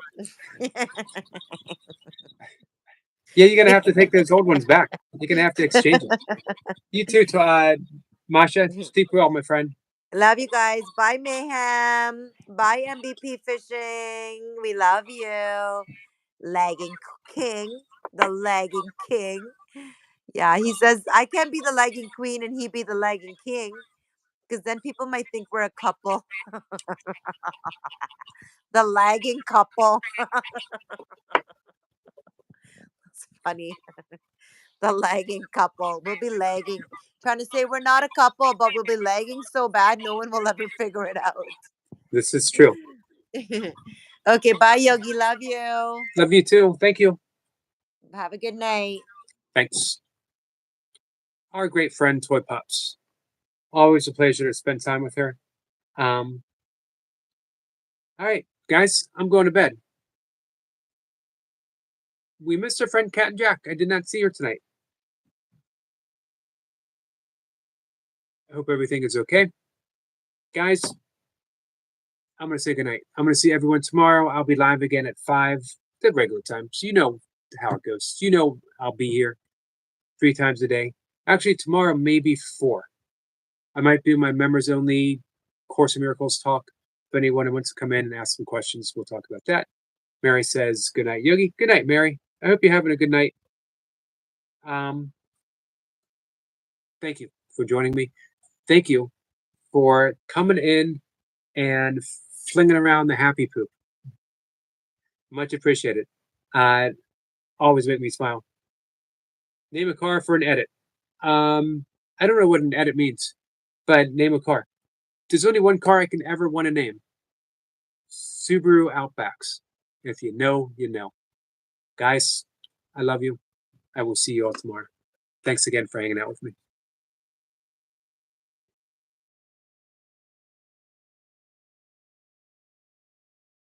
Yeah, you're gonna have to take those old ones back. You're gonna have to exchange them. You too, Masha. Sleep well, my friend. Love you guys. Bye, Mayhem. Bye, MVP Fishing. We love you. Lagging King. The lagging king. Yeah, he says, I can't be the lagging queen and he be the lagging king. because then people might think we're a couple. The lagging couple. It's funny. The lagging couple. We'll be lagging, trying to say we're not a couple, but we'll be lagging so bad no one will ever figure it out. This is true. Okay, bye, Yogi. Love you. Love you too. Thank you. Have a good night. Thanks. Our great friend Toy Pops. Always a pleasure to spend time with her. All right, guys, I'm going to bed. We missed our friend Cat and Jack. I did not see her tonight. I hope everything is okay. Guys, I'm going to say goodnight. I'm going to see everyone tomorrow. I'll be live again at 5, the regular time. So you know how it goes. You know I'll be here 3 times a day. Actually, tomorrow maybe 4. I might do my members only Course in Miracles talk. If anyone wants to come in and ask some questions, we'll talk about that. Mary says, good night, Yogi. Good night, Mary. I hope you're having a good night. Thank you for joining me. Thank you for coming in and flinging around the happy poop. Much appreciated. Always make me smile. Name a car for an edit. I don't know what an edit means, but name a car. There's only one car I can ever want to name. Subaru Outbacks. If you know, you know. Guys, I love you. I will see you all tomorrow. Thanks again for hanging out with me.